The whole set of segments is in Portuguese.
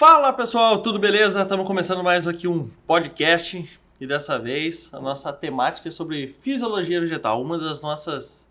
Fala pessoal, tudo beleza? Estamos começando mais aqui um podcast e dessa vez a nossa temática é sobre fisiologia vegetal, uma das nossas,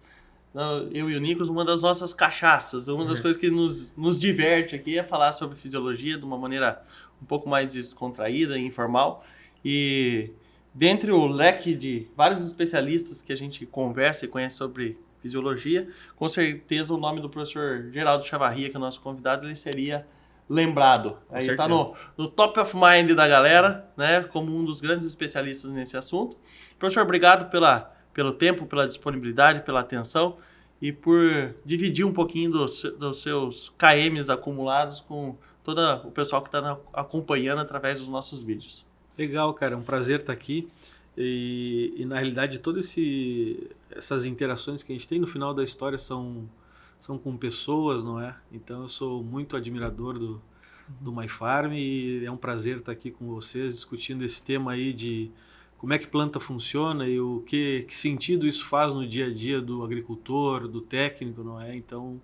eu e o Nicolas, uma das nossas cachaças, uma das coisas que nos diverte aqui é falar sobre fisiologia de uma maneira um pouco mais descontraída e informal. E dentre o leque de vários especialistas que a gente conversa e conhece sobre fisiologia, com certeza o nome do professor Geraldo Chavarria, que é o nosso convidado, ele seria lembrado. Aí está no top of mind da galera, né, como um dos grandes especialistas nesse assunto. Professor, obrigado pelo tempo, pela disponibilidade, pela atenção e por dividir um pouquinho dos seus KMs acumulados com todo o pessoal que está acompanhando através dos nossos vídeos. Legal, cara, é um prazer estar aqui e na realidade todas essas interações que a gente tem no final da história são com pessoas, não é? Então eu sou muito admirador do MyFarm e é um prazer estar aqui com vocês discutindo esse tema aí de como é que planta funciona e o que sentido isso faz no dia a dia do agricultor, do técnico, não é? Então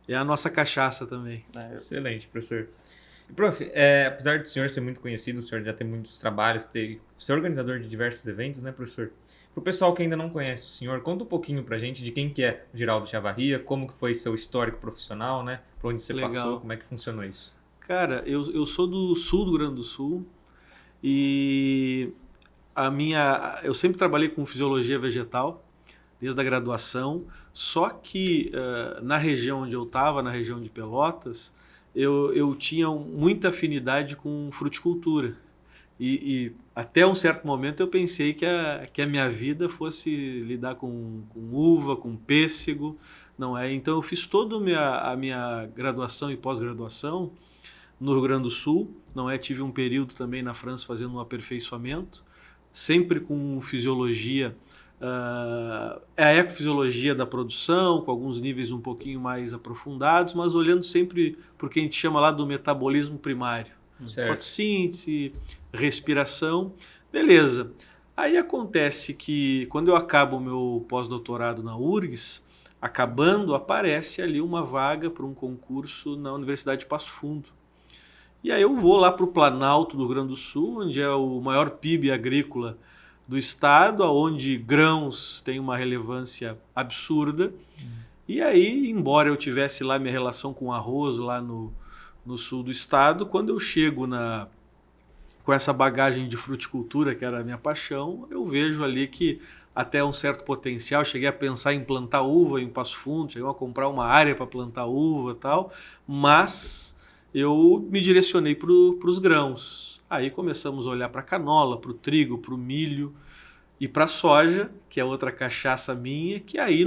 é a nossa cachaça também. Excelente, professor. E, prof, apesar do senhor ser muito conhecido, o senhor já tem muitos trabalhos, ser organizador de diversos eventos, né, professor? Para o pessoal que ainda não conhece o senhor, conta um pouquinho para a gente de quem que é o Geraldo Chavarria, como que foi seu histórico profissional, né? Por onde você passou, como é que funcionou isso? Cara, eu sou do sul do Rio Grande do Sul e eu sempre trabalhei com fisiologia vegetal, desde a graduação, só que na região onde eu estava, na região de Pelotas, eu tinha muita afinidade com fruticultura. E até um certo momento eu pensei que a minha vida fosse lidar com uva, com pêssego, não é? Então eu fiz toda a minha graduação e pós-graduação no Rio Grande do Sul, não é? Tive um período também na França fazendo um aperfeiçoamento, sempre com fisiologia, a ecofisiologia da produção, com alguns níveis um pouquinho mais aprofundados, mas olhando sempre para o que a gente chama lá do metabolismo primário. Fotossíntese, respiração, beleza. Aí acontece que quando eu acabo o meu pós-doutorado na URGS, acabando, aparece ali uma vaga para um concurso na Universidade de Passo Fundo. E aí eu vou lá para o Planalto do Rio Grande do Sul, onde é o maior PIB agrícola do estado, onde grãos têm uma relevância absurda. E aí, embora eu tivesse lá minha relação com arroz lá no sul do estado, quando eu chego com essa bagagem de fruticultura, que era a minha paixão, eu vejo ali que até um certo potencial, cheguei a pensar em plantar uva em Passo Fundo, cheguei a comprar uma área para plantar uva e tal, mas eu me direcionei para os grãos. Aí começamos a olhar para a canola, para o trigo, para o milho e para a soja, que é outra cachaça minha, que aí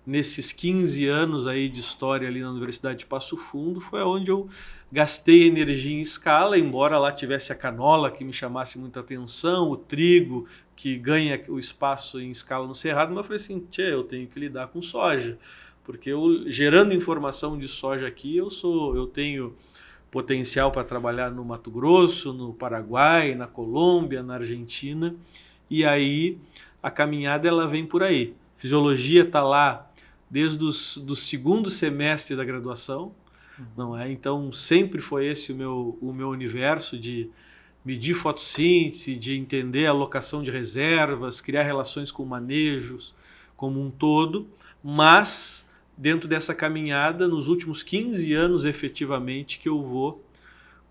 nesses 15 anos aí de história ali na Universidade de Passo Fundo foi onde eu gastei energia em escala, embora lá tivesse a canola que me chamasse muita atenção, o trigo que ganha o espaço em escala no Cerrado, mas eu falei assim, eu tenho que lidar com soja, porque gerando informação de soja aqui, eu tenho potencial para trabalhar no Mato Grosso, no Paraguai, na Colômbia, na Argentina, e aí a caminhada ela vem por aí. Fisiologia está lá desde do segundo semestre da graduação, não é? Então sempre foi esse o meu universo de medir fotossíntese, de entender a alocação de reservas, criar relações com manejos como um todo, mas dentro dessa caminhada, nos últimos 15 anos efetivamente que eu vou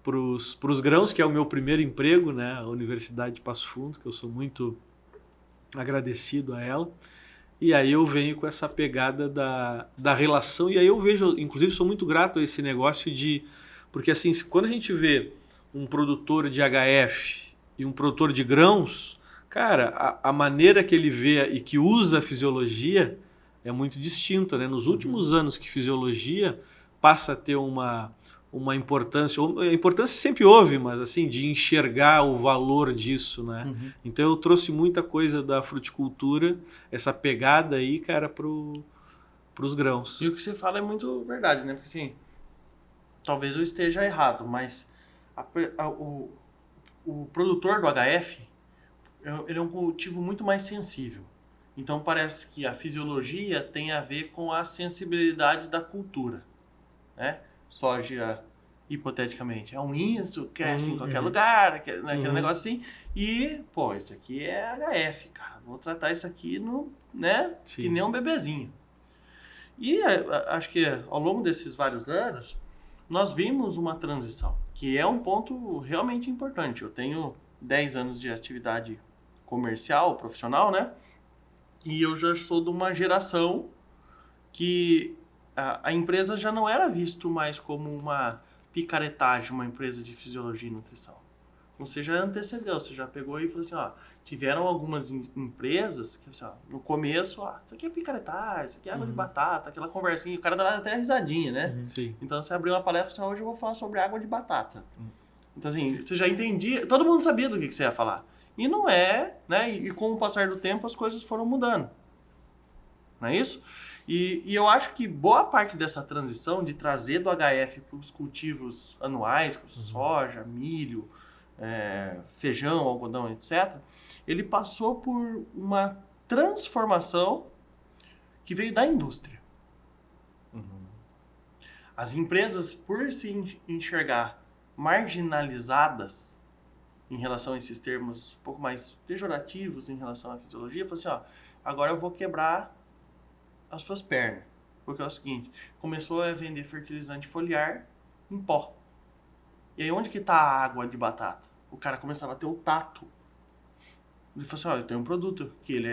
para os grãos, que é o meu primeiro emprego, né? A Universidade de Passo Fundo, que eu sou muito agradecido a ela. E aí eu venho com essa pegada da relação, e aí eu vejo, inclusive sou muito grato a esse negócio porque assim, quando a gente vê um produtor de HF e um produtor de grãos, cara, a maneira que ele vê e que usa a fisiologia é muito distinta, né? Nos últimos anos que fisiologia passa a ter uma importância, a importância sempre houve, mas assim, de enxergar o valor disso, né? Então eu trouxe muita coisa da fruticultura, essa pegada aí, cara, pros grãos. E o que você fala é muito verdade, né? Porque assim, talvez eu esteja errado, mas o produtor do HF, ele é um cultivo muito mais sensível. Então parece que a fisiologia tem a ver com a sensibilidade da cultura, né? Soja hipoteticamente. É um isso, cresce em qualquer lugar, aquele negócio assim. E, pô, isso aqui é HF, cara. Vou tratar isso aqui né, que nem um bebezinho. E acho que ao longo desses vários anos, nós vimos uma transição, que é um ponto realmente importante. Eu tenho 10 anos de atividade comercial, profissional, né? E eu já sou de uma geração que a empresa já não era visto mais como uma picaretagem, uma empresa de fisiologia e nutrição. Você já antecedeu, você já pegou e falou assim, ó, tiveram algumas empresas que, assim, ó, no começo, ó, isso aqui é picaretagem, isso aqui é água de batata, aquela conversinha, o cara dava até risadinha, né? Sim. Então você abriu uma palestra e falou assim, hoje eu vou falar sobre água de batata. Então assim, você já entendia, todo mundo sabia do que você ia falar. E não é, né? E com o passar do tempo as coisas foram mudando. Não é isso? E eu acho que boa parte dessa transição de trazer do HF para os cultivos anuais, como soja, milho, feijão, algodão, etc., ele passou por uma transformação que veio da indústria. As empresas, por se enxergar marginalizadas em relação a esses termos um pouco mais pejorativos em relação à fisiologia, falaram assim, ó, agora eu vou quebrar as suas pernas. Porque é o seguinte, começou a vender fertilizante foliar em pó. E aí onde que tá a água de batata? O cara começava a ter o tato. Ele falou assim, ó, eu tenho um produto que ele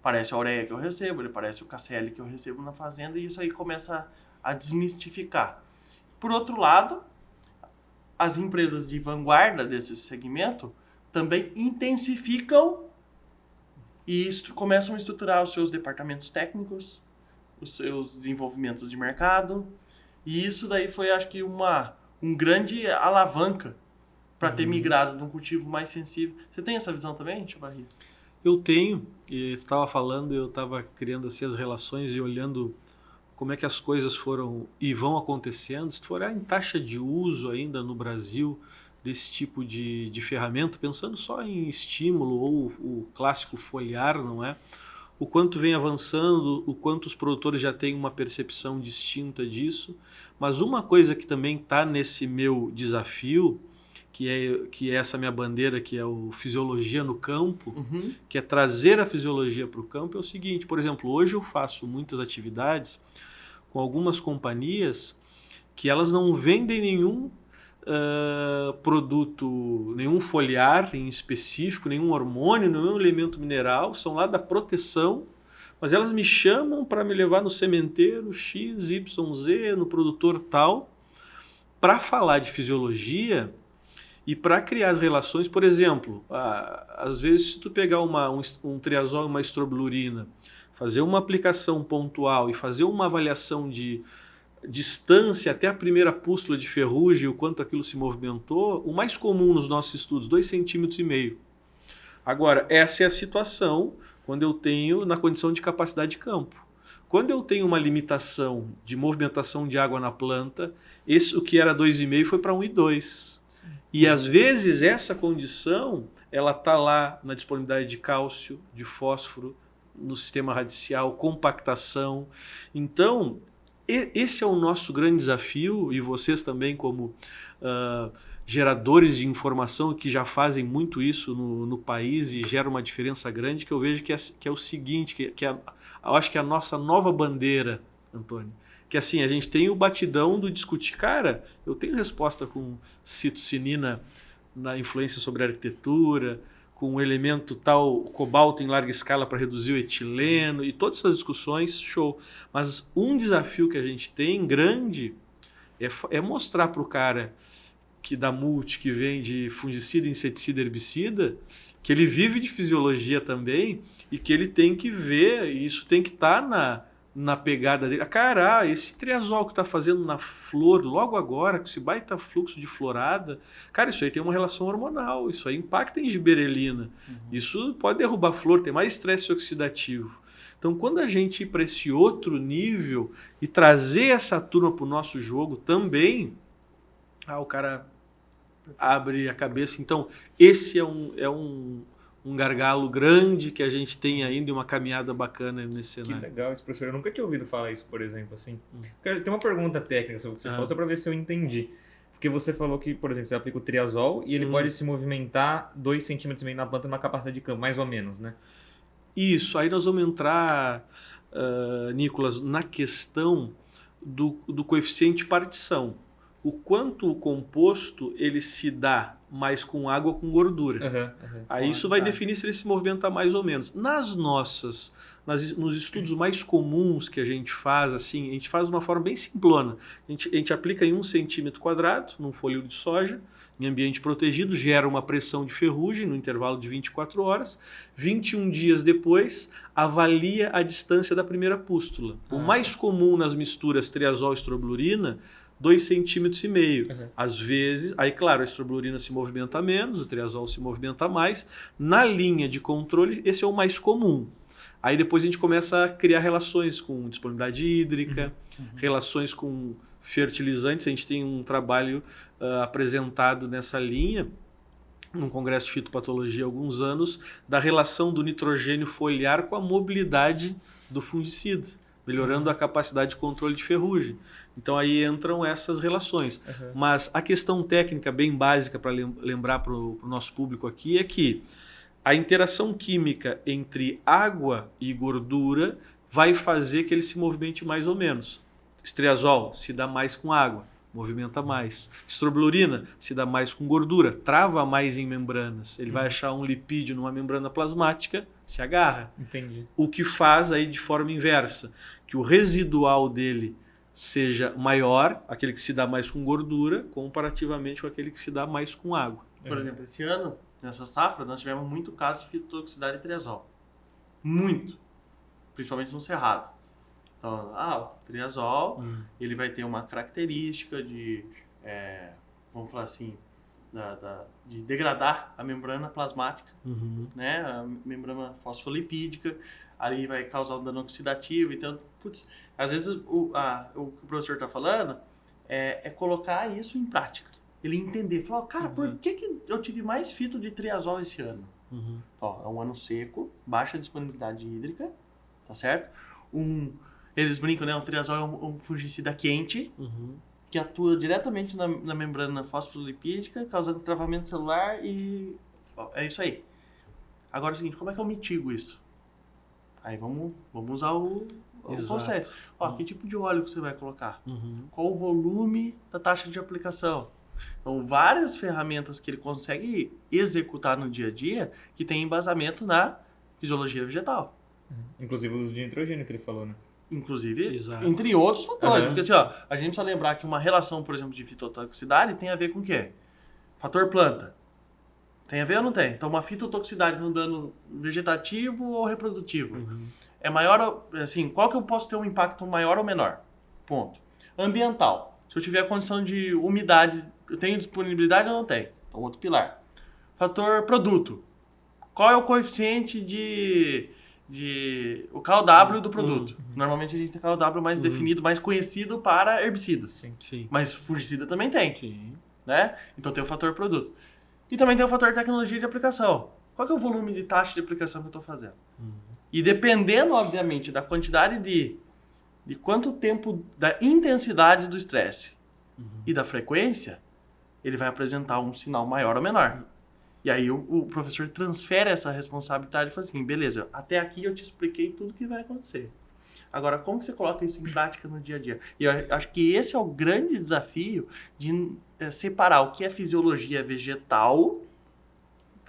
parece a ureia que eu recebo, ele parece o KCl que eu recebo na fazenda, e isso aí começa a desmistificar. Por outro lado, as empresas de vanguarda desse segmento também intensificam e começam a estruturar os seus departamentos técnicos, os seus desenvolvimentos de mercado. E isso daí foi, acho que, um grande alavanca para ter migrado de um cultivo mais sensível. Você tem essa visão também, Tio Barri? Eu tenho, e você estava falando, eu estava criando assim as relações e olhando como é que as coisas foram e vão acontecendo. Se tu for olhar em taxa de uso ainda no Brasil desse tipo de ferramenta, pensando só em estímulo ou o clássico foliar, não é? O quanto vem avançando, o quanto os produtores já têm uma percepção distinta disso. Mas uma coisa que também está nesse meu desafio, que é essa minha bandeira, que é o Fisiologia no Campo, que é trazer a fisiologia para o campo, é o seguinte, por exemplo, hoje eu faço muitas atividades com algumas companhias que elas não vendem nenhum produto, nenhum foliar em específico, nenhum hormônio, nenhum elemento mineral, são lá da proteção, mas elas me chamam para me levar no sementeiro X, Y, Z, no produtor tal, para falar de fisiologia e para criar as relações. Por exemplo, às vezes se tu pegar um triazol e uma estrobilurina, fazer uma aplicação pontual e fazer uma avaliação de distância até a primeira pústula de ferrugem, o quanto aquilo se movimentou, o mais comum nos nossos estudos, 2,5 cm. Agora, essa é a situação quando eu tenho na condição de capacidade de campo. Quando eu tenho uma limitação de movimentação de água na planta, o que era 2,5 foi para 1,2. E às vezes essa condição ela está lá na disponibilidade de cálcio, de fósforo, no sistema radicial, compactação. Então, esse é o nosso grande desafio, e vocês também como geradores de informação que já fazem muito isso no país e geram uma diferença grande, que eu vejo que é o seguinte, eu acho que é a nossa nova bandeira, Antônio, que assim, a gente tem o batidão do discutir, cara, eu tenho resposta com citocinina na influência sobre a arquitetura, com um elemento tal, cobalto em larga escala para reduzir o etileno, e todas essas discussões, show. Mas um desafio que a gente tem grande é mostrar para o cara que da multi, que vende fungicida, inseticida, herbicida, que ele vive de fisiologia também e que ele tem que ver, e isso tem que estar na pegada dele. Cara, esse triazol que está fazendo na flor logo agora, com esse baita fluxo de florada, cara, isso aí tem uma relação hormonal, isso aí impacta em giberelina, isso pode derrubar a flor, tem mais estresse oxidativo. Então, quando a gente ir para esse outro nível e trazer essa turma para o nosso jogo também, o cara abre a cabeça. Então, esse é um gargalo grande que a gente tem ainda e uma caminhada bacana nesse cenário. Que legal isso, professor. Eu nunca tinha ouvido falar isso, por exemplo. Assim. Tem uma pergunta técnica sobre o que você falou, só para ver se eu entendi. Porque você falou que, por exemplo, você aplica o triazol e ele pode se movimentar 2 centímetros e meio na planta numa capacidade de campo, mais ou menos, né? Isso, aí nós vamos entrar, Nicolas, na questão do coeficiente de partição. O quanto o composto ele se dá mais com água ou com gordura. Aí isso vai definir se ele se movimenta mais ou menos. Nos estudos mais comuns que a gente faz, assim, a gente faz de uma forma bem simplona. A gente aplica em 1 centímetro quadrado, num folheto de soja, em ambiente protegido, gera uma pressão de ferrugem no intervalo de 24 horas. 21 dias depois, avalia a distância da primeira pústula. O mais comum nas misturas triazol e estrobilurina, 2,5 centímetros. Às vezes, aí claro, a estrobilurina se movimenta menos, o triazol se movimenta mais. Na linha de controle, esse é o mais comum. Aí depois a gente começa a criar relações com disponibilidade hídrica, relações com fertilizantes. A gente tem um trabalho apresentado nessa linha, num congresso de fitopatologia há alguns anos, da relação do nitrogênio foliar com a mobilidade do fungicida, melhorando a capacidade de controle de ferrugem. Então aí entram essas relações. Mas a questão técnica bem básica para lembrar para o nosso público aqui é que a interação química entre água e gordura vai fazer que ele se movimente mais ou menos. Triazol se dá mais com água, movimenta mais. Estrobilurina se dá mais com gordura, trava mais em membranas. Ele vai achar um lipídio numa membrana plasmática, se agarra. Entendi. O que faz aí de forma inversa, que o residual dele seja maior, aquele que se dá mais com gordura, comparativamente com aquele que se dá mais com água. Por exemplo, esse ano, nessa safra, nós tivemos muito caso de fitotoxicidade e triazol. Muito. Principalmente no cerrado. Então, o triazol, ele vai ter uma característica de, vamos falar assim, de degradar a membrana plasmática, né? A membrana fosfolipídica, ali vai causar um dano oxidativo. Então, às vezes o que o professor está falando é colocar isso em prática. Ele entender, falar, cara, por que eu tive mais fito de triazol esse ano? É um ano seco, baixa disponibilidade hídrica, tá certo? Eles brincam, né? O triazol é um fungicida quente, que atua diretamente na membrana fosfolipídica, causando travamento celular e é isso aí. Agora é o seguinte, como é que eu mitigo isso? Aí vamos usar o processo. Que tipo de óleo que você vai colocar? Qual o volume da taxa de aplicação? Então, várias ferramentas que ele consegue executar no dia a dia que tem embasamento na fisiologia vegetal. Inclusive o uso de nitrogênio que ele falou, né? Inclusive, Exato. entre outros fatores. Porque assim, a gente precisa lembrar que uma relação, por exemplo, de fitotoxicidade tem a ver com o quê? Fator planta. Tem a ver ou não tem? Então, uma fitotoxicidade no dano vegetativo ou reprodutivo. É maior, assim, qual que eu posso ter um impacto maior ou menor? Ponto. Ambiental. Se eu tiver a condição de umidade, eu tenho disponibilidade ou não tenho? Então, outro pilar. Fator produto. Qual é o coeficiente o KW do produto? Normalmente a gente tem KW mais definido, mais conhecido para herbicidas. Sim. Mas fungicida também tem. Né? Então tem o fator produto. E também tem o fator tecnologia de aplicação. Qual que é o volume de taxa de aplicação que eu estou fazendo? E dependendo, obviamente, da quantidade de quanto tempo, da intensidade do estresse e da frequência, ele vai apresentar um sinal maior ou menor. E aí o professor transfere essa responsabilidade e fala assim, beleza, até aqui eu te expliquei tudo o que vai acontecer. Agora, como que você coloca isso em prática no dia a dia? E eu acho que esse é o grande desafio de separar o que é fisiologia vegetal,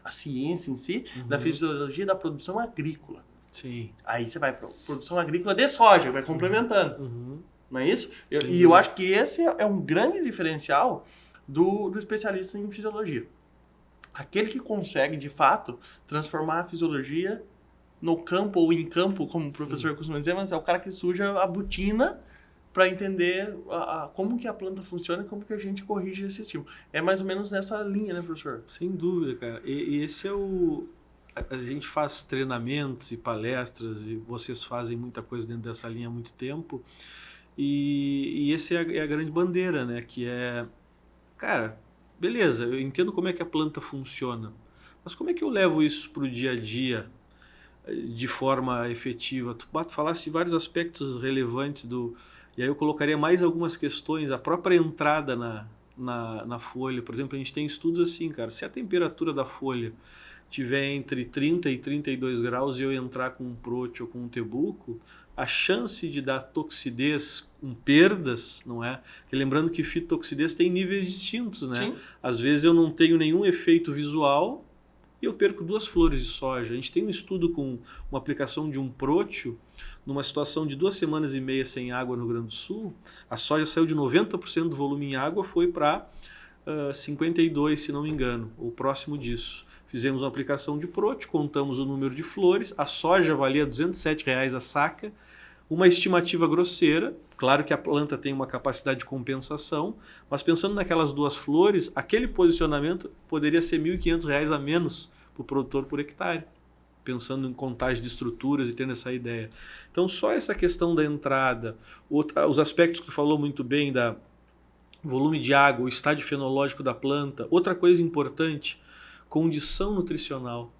a ciência em si, da fisiologia da produção agrícola. Sim. Aí você vai para produção agrícola de soja, vai complementando. Não é isso? E eu acho que esse é um grande diferencial do especialista em fisiologia. Aquele que consegue, de fato, transformar a fisiologia no campo ou em campo, como o professor costuma dizer, mas é o cara que suja a botina para entender como que a planta funciona e como que a gente corrige esse estímulo. É mais ou menos nessa linha, né, professor? Sem dúvida, cara. E esse é a gente faz treinamentos e palestras e vocês fazem muita coisa dentro dessa linha há muito tempo. E essa é a grande bandeira, né? Que é, cara, beleza, eu entendo como é que a planta funciona, mas como é que eu levo isso para o dia a dia de forma efetiva? Tu falaste de vários aspectos relevantes e aí eu colocaria mais algumas questões, a própria entrada na folha. Por exemplo, a gente tem estudos assim, cara, se a temperatura da folha tiver entre 30 e 32 graus e eu entrar com um prote ou com um tebuco, a chance de dar toxidez com perdas, não é? Porque lembrando que fitotoxidez tem níveis distintos, né? Sim. Às vezes eu não tenho nenhum efeito visual e eu perco 2 flores de soja. A gente tem um estudo com uma aplicação de um próteo numa situação de 2 semanas e meia sem água no Rio Grande do Sul. A soja saiu de 90% do volume em água, foi para 52, se não me engano, ou próximo disso. Fizemos uma aplicação de próteo, contamos o número de flores, a soja valia R$ 207 a saca, uma estimativa grosseira. Claro que a planta tem uma capacidade de compensação, mas pensando naquelas 2 flores, aquele posicionamento poderia ser R$ 1.500 a menos para o produtor por hectare, pensando em contagem de estruturas e tendo essa ideia. Então, só essa questão da entrada, os aspectos que tu falou muito bem, da volume de água, o estágio fenológico da planta. Outra coisa importante, condição nutricional.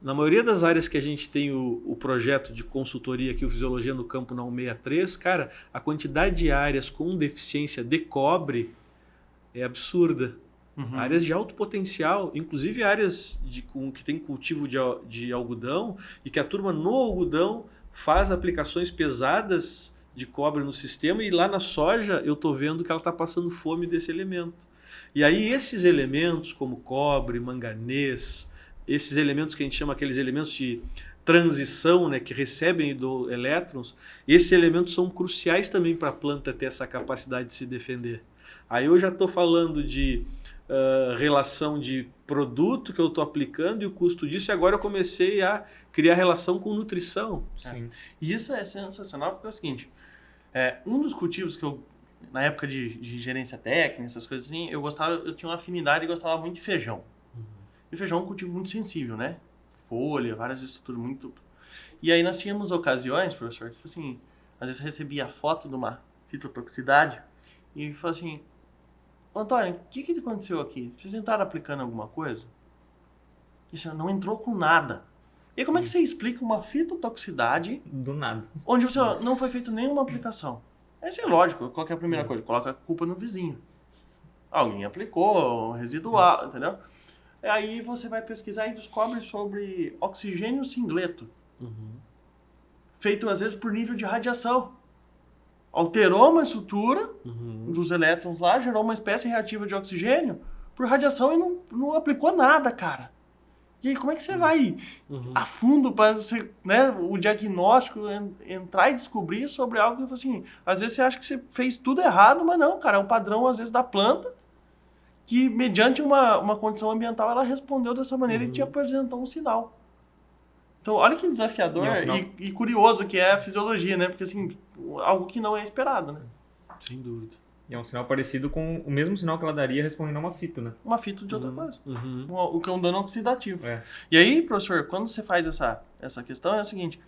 Na maioria das áreas que a gente tem o projeto de consultoria aqui, o Fisiologia no Campo na 163, cara, a quantidade de áreas com deficiência de cobre é absurda. Uhum. Áreas de alto potencial, inclusive áreas que tem cultivo de algodão e que a turma no algodão faz aplicações pesadas de cobre no sistema, e lá na soja eu estou vendo que ela está passando fome desse elemento. E aí esses elementos como cobre, manganês, esses elementos que a gente chama aqueles elementos de transição, né, que recebem do elétrons, esses elementos são cruciais também para a planta ter essa capacidade de se defender. Aí eu já estou falando de relação de produto que eu estou aplicando e o custo disso, e agora eu comecei a criar relação com nutrição. Sim. E isso é sensacional porque é o seguinte, um dos cultivos que eu, na época de gerência técnica, essas coisas assim, eu tinha uma afinidade e gostava muito de feijão. E o feijão é um cultivo muito sensível, né? Folha, várias estruturas muito... E aí nós tínhamos ocasiões, professor, tipo assim, às vezes recebia a foto de uma fitotoxicidade e falava assim, Antônio, o que aconteceu aqui? Vocês entraram aplicando alguma coisa? Isso não entrou com nada. E como é que você explica uma fitotoxicidade Do nada. onde você não foi feita nenhuma aplicação? Isso é lógico, qual que é a primeira coisa? Coloca a culpa no vizinho. Alguém aplicou, residual, entendeu? Aí você vai pesquisar e descobre sobre oxigênio singleto. Feito às vezes por nível de radiação. Alterou uma estrutura dos elétrons lá, gerou uma espécie reativa de oxigênio por radiação e não aplicou nada, cara. E aí, como é que você vai a fundo para você, né, o diagnóstico, entrar e descobrir sobre algo que, assim, às vezes você acha que você fez tudo errado, mas não, cara, é um padrão, às vezes, da planta, que mediante uma condição ambiental, ela respondeu dessa maneira e te apresentou um sinal. Então, olha que desafiador e curioso que é a fisiologia, né? Porque, assim, algo que não é esperado, né? Sem dúvida. E é um sinal parecido com o mesmo sinal que ela daria respondendo a uma fito, né? Uma fito de outra coisa. O que é um dano oxidativo. É. E aí, professor, quando você faz essa questão, é o seguinte,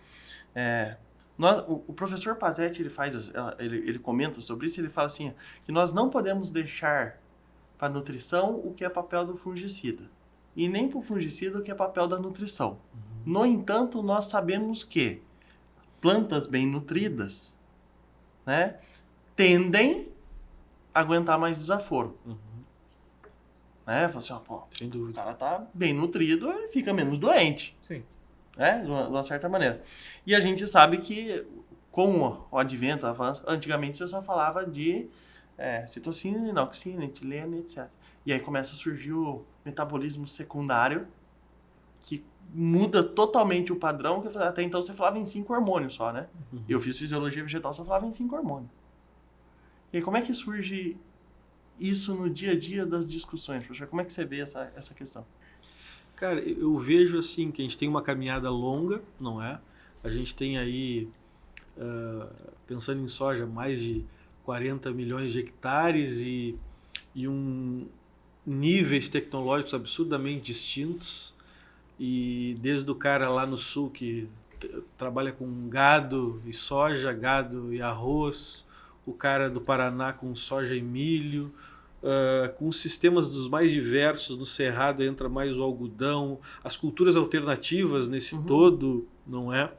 o professor Pazetti, ele comenta sobre isso, ele fala assim, que nós não podemos deixar para a nutrição o que é papel do fungicida, e nem para o fungicida o que é papel da nutrição. No entanto, nós sabemos que plantas bem nutridas, né, tendem a aguentar mais desaforo. Né? Fala assim, sem o dúvida. cara tá bem nutrido, ele fica menos doente. Sim. Né? De uma certa maneira. E a gente sabe que com o advento, o avanço, antigamente você só falava de citocina, inoxina, etileno, etc. E aí começa a surgir o metabolismo secundário, que muda totalmente o padrão, que até então você falava em 5 hormônios só, né? Eu fiz fisiologia vegetal, só falava em 5 hormônios. E aí, como é que surge isso no dia a dia das discussões, professor? Como é que você vê essa questão? Cara, eu vejo assim que a gente tem uma caminhada longa, não é? A gente tem aí, pensando em soja, mais de 40 milhões de hectares e níveis tecnológicos absurdamente distintos. E desde o cara lá no sul que trabalha com gado e soja, gado e arroz, o cara do Paraná com soja e milho, com os sistemas dos mais diversos, no Cerrado entra mais o algodão, as culturas alternativas nesse todo, não é?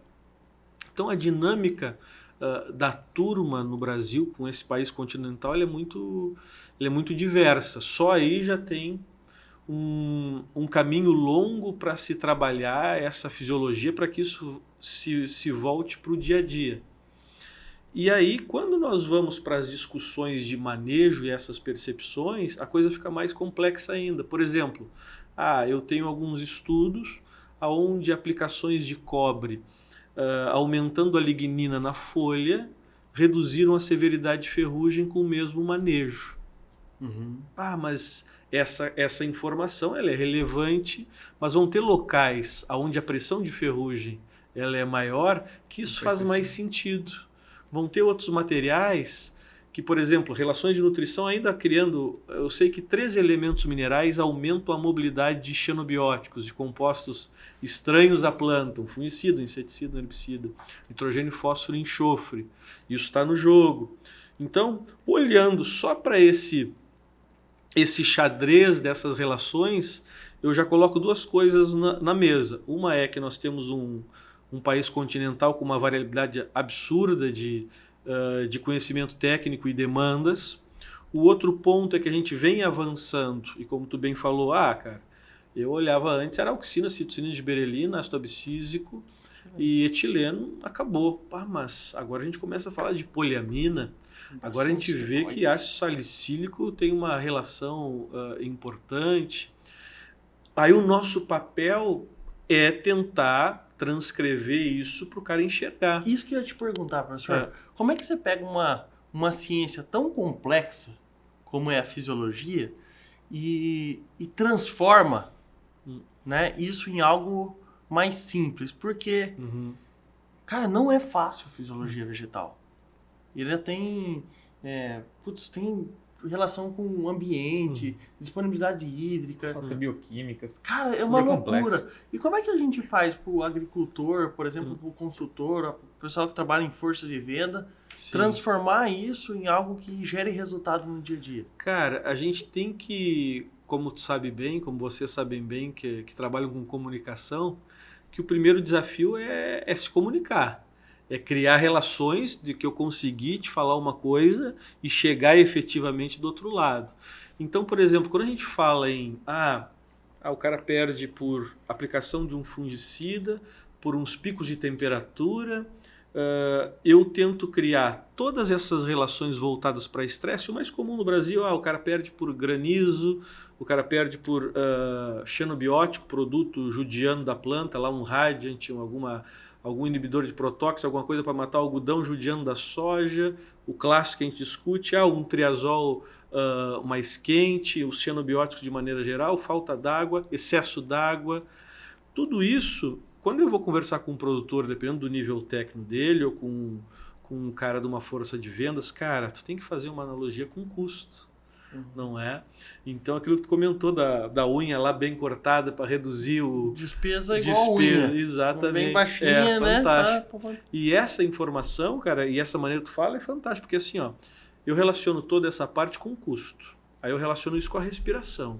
Então a dinâmica da turma no Brasil, com esse país continental, ela é muito diversa. Só aí já tem um caminho longo para se trabalhar essa fisiologia para que isso se volte para o dia a dia. E aí, quando nós vamos para as discussões de manejo e essas percepções, a coisa fica mais complexa ainda. Por exemplo, eu tenho alguns estudos onde aplicações de cobre aumentando a lignina na folha reduziram a severidade de ferrugem com o mesmo manejo. Mas essa informação ela é relevante, mas vão ter locais onde a pressão de ferrugem ela é maior, que isso faz mais sentido. Vão ter outros materiais que, por exemplo, relações de nutrição ainda criando, eu sei que 3 elementos minerais aumentam a mobilidade de xenobióticos, de compostos estranhos à planta, um fungicida, um inseticida, um herbicida, nitrogênio, fósforo e enxofre. Isso está no jogo. Então, olhando só para esse xadrez dessas relações, eu já coloco 2 coisas na mesa. Uma é que nós temos um país continental com uma variabilidade absurda de conhecimento técnico e demandas. O outro ponto é que a gente vem avançando, e como tu bem falou, cara, eu olhava antes, era auxina, citocina de berelina, ácido abscísico e etileno, acabou. Mas agora a gente começa a falar de poliamina, agora a gente vê que ácido salicílico tem uma relação importante. Aí o nosso papel é tentar transcrever isso para o cara enxergar. Isso que eu ia te perguntar, professor. Como é que você pega uma ciência tão complexa como é a fisiologia e transforma né, isso em algo mais simples? Porque, cara, não é fácil fisiologia vegetal. Ele tem relação com o ambiente, disponibilidade hídrica. Falta bioquímica. Cara, é uma loucura. Complexo. E como é que a gente faz para o agricultor, por exemplo, para o consultor, o pessoal que trabalha em força de venda, transformar isso em algo que gere resultado no dia a dia? Cara, a gente tem que, como tu sabe bem, como vocês sabem bem, que trabalham com comunicação, que o primeiro desafio é se comunicar. É criar relações de que eu consegui te falar uma coisa e chegar efetivamente do outro lado. Então, por exemplo, quando a gente fala em o cara perde por aplicação de um fungicida, por uns picos de temperatura, eu tento criar todas essas relações voltadas para estresse. O mais comum no Brasil, o cara perde por granizo, o cara perde por xenobiótico, produto judiano da planta, lá um Radiant, algum inibidor de protóxido, alguma coisa para matar o algodão judiano da soja, o clássico que a gente discute, um triazol mais quente, os xenobióticos de maneira geral, falta d'água, excesso d'água, tudo isso, quando eu vou conversar com um produtor, dependendo do nível técnico dele, ou com um cara de uma força de vendas, cara, tu tem que fazer uma analogia com custo. Não é? Então aquilo que tu comentou da unha lá bem cortada para reduzir o... Despesa igual unha. Exatamente. Bem baixinha, né? Fantástico. E essa informação, cara, e essa maneira que tu fala é fantástica, porque assim, eu relaciono toda essa parte com custo. Aí eu relaciono isso com a respiração.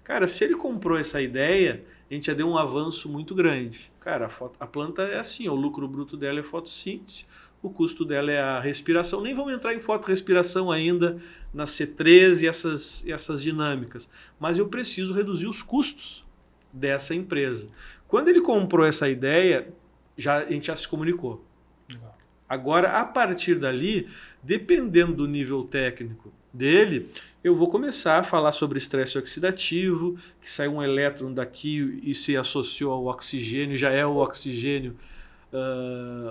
Cara, se ele comprou essa ideia, a gente já deu um avanço muito grande. Cara, a planta é assim, o lucro bruto dela é fotossíntese, o custo dela é a respiração. Nem vamos entrar em fotorrespiração ainda na C3 e essas dinâmicas. Mas eu preciso reduzir os custos dessa empresa. Quando ele comprou essa ideia, a gente já se comunicou. Legal. Agora, a partir dali, dependendo do nível técnico dele, eu vou começar a falar sobre estresse oxidativo, que sai um elétron daqui e se associou ao oxigênio, já é o oxigênio,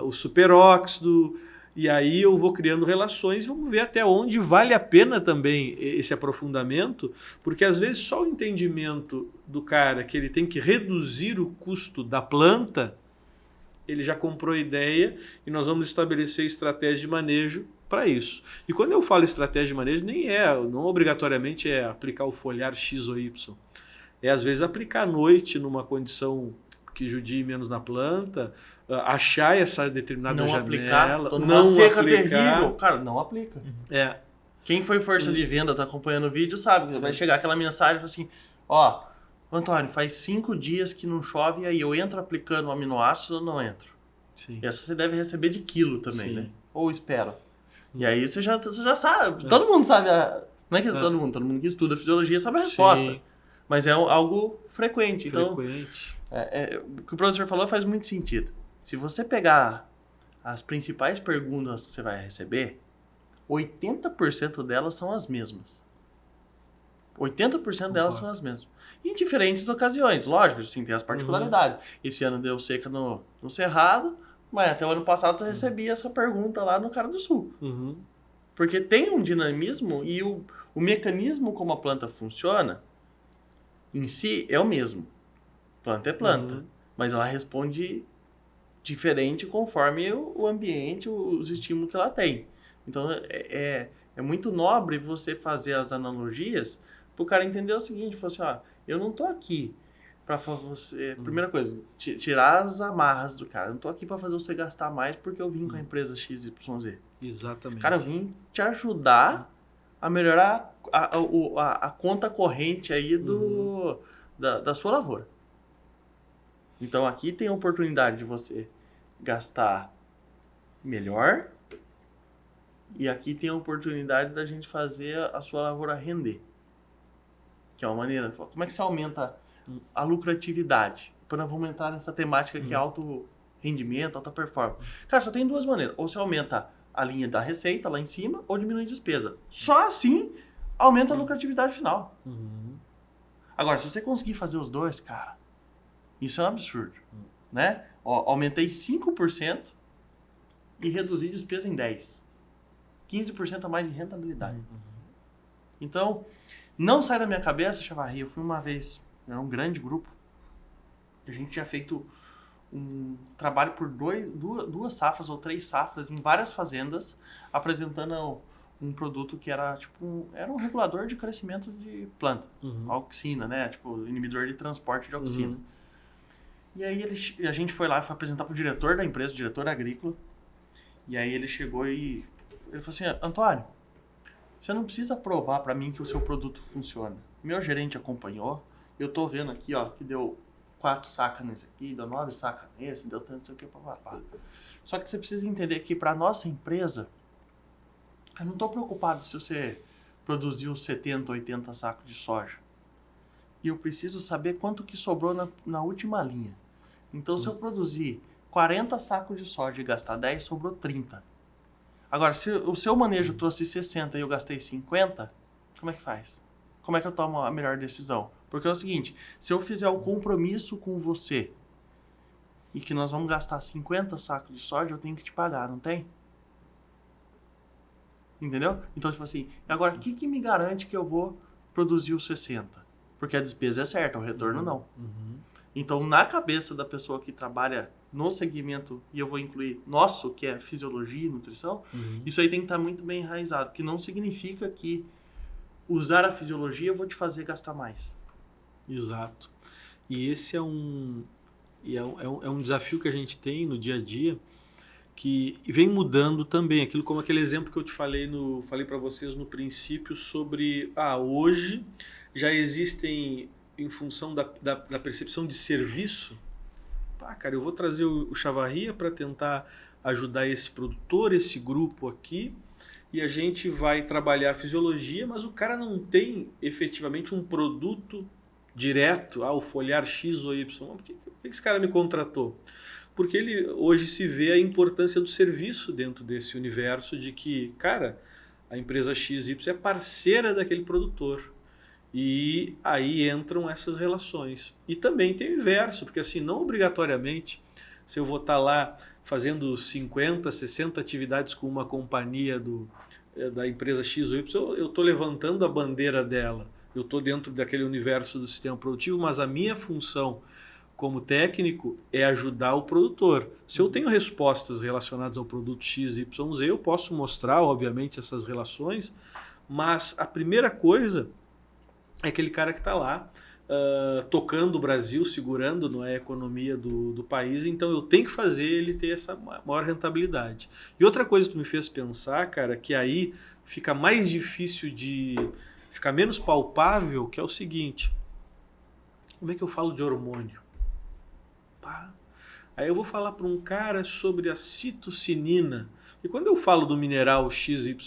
o superóxido, e aí eu vou criando relações e vamos ver até onde vale a pena também esse aprofundamento, porque às vezes só o entendimento do cara que ele tem que reduzir o custo da planta, ele já comprou a ideia e nós vamos estabelecer estratégia de manejo para isso. E quando eu falo estratégia de manejo, não obrigatoriamente é aplicar o foliar X ou Y, é às vezes aplicar à noite numa condição que judie menos na planta, achar essa determinada não janela, aplicar, não seca aplicar. Terrível, cara, não aplica. Quem foi força de venda, tá acompanhando o vídeo, sabe, vai chegar aquela mensagem assim, Antônio, faz 5 dias que não chove, aí eu entro aplicando o aminoácido ou não entro? Sim. Essa você deve receber de quilo também, Sim. né? Ou espero. E aí você já sabe. Todo mundo sabe Não é que todo mundo que estuda fisiologia sabe a resposta. Sim. Mas é algo frequente. Então, Frequente. o que o professor falou faz muito sentido. Se você pegar as principais perguntas que você vai receber, 80% delas são as mesmas. 80% delas são as mesmas. Em diferentes ocasiões, lógico, sim, tem as particularidades. Esse ano deu seca no Cerrado, mas até o ano passado você recebia essa pergunta lá no Cara do Sul. Porque tem um dinamismo e o mecanismo como a planta funciona em si é o mesmo. Planta é planta, mas ela responde diferente conforme o ambiente, os estímulos que ela tem. Então é muito nobre você fazer as analogias para o cara entender o seguinte, falar assim, eu não tô aqui para você... Primeira coisa, tirar as amarras do cara. Eu não tô aqui para fazer você gastar mais porque eu vim com a empresa XYZ. Exatamente. Cara, eu vim te ajudar a melhorar a conta corrente aí da sua lavoura. Então aqui tem a oportunidade de você gastar melhor e aqui tem a oportunidade da gente fazer a sua lavoura render. Que é uma maneira... Como é que você aumenta a lucratividade? Depois nós vamos entrar nessa temática que é alto rendimento, alta performance. Cara, só tem duas maneiras. Ou você aumenta a linha da receita lá em cima ou diminui a despesa. Só assim aumenta a lucratividade final. Agora, se você conseguir fazer os dois, cara, isso é um absurdo. Né? Aumentei 5% e reduzi despesa em 10%. 15% a mais de rentabilidade. Então, não sai da minha cabeça, Chavarri. Eu fui uma vez, era um grande grupo, a gente tinha feito um trabalho por duas safras ou 3 safras em várias fazendas, apresentando um produto que era tipo era um regulador de crescimento de planta, auxina, né? Tipo, inibidor de transporte de auxina. E aí a gente foi lá, foi apresentar para o diretor da empresa, o diretor agrícola, e aí ele chegou e ele falou assim, Antônio, você não precisa provar para mim que o seu produto funciona. Meu gerente acompanhou, eu tô vendo aqui, ó, que deu 4 sacas nesse aqui, deu 9 sacas nesse, deu tanto, não sei o que, papapá. Só que você precisa entender que para nossa empresa, eu não tô preocupado se você produziu 70, 80 sacos de soja. E eu preciso saber quanto que sobrou na última linha. Então, se eu produzir 40 sacos de soja e gastar 10, sobrou 30. Agora, se o seu manejo trouxe 60 e eu gastei 50, como é que faz? Como é que eu tomo a melhor decisão? Porque é o seguinte, se eu fizer o compromisso com você e que nós vamos gastar 50 sacos de soja, eu tenho que te pagar, não tem? Entendeu? Então, tipo assim, agora, o que me garante que eu vou produzir os 60? Porque a despesa é certa, o retorno não. Então, na cabeça da pessoa que trabalha no segmento, e eu vou incluir nosso, que é fisiologia e nutrição, isso aí tem que estar muito bem enraizado, que não significa que usar a fisiologia eu vou te fazer gastar mais. Exato. E esse é um desafio que a gente tem no dia a dia, que vem mudando também, como aquele exemplo que eu te falei para vocês no princípio sobre, hoje já existem, em função da percepção de serviço, cara, eu vou trazer o Chavarria para tentar ajudar esse produtor, esse grupo aqui, e a gente vai trabalhar a fisiologia, mas o cara não tem efetivamente um produto direto, o foliar X ou Y. Por que esse cara me contratou? Porque ele hoje se vê a importância do serviço dentro desse universo de que, cara, a empresa XY é parceira daquele produtor. E aí entram essas relações. E também tem o inverso, porque assim, não obrigatoriamente, se eu vou estar lá fazendo 50, 60 atividades com uma companhia da empresa X ou Y, eu estou levantando a bandeira dela. Eu estou dentro daquele universo do sistema produtivo, mas a minha função como técnico é ajudar o produtor. Se eu tenho respostas relacionadas ao produto X, Y, Z, eu posso mostrar, obviamente, essas relações, mas a primeira coisa é aquele cara que está lá tocando o Brasil, segurando a economia do país, então eu tenho que fazer ele ter essa maior rentabilidade. E outra coisa que tu me fez pensar, cara, que aí fica mais difícil fica menos palpável, que é o seguinte, como é que eu falo de hormônio? Aí eu vou falar para um cara sobre a citocinina. E quando eu falo do mineral XYZ,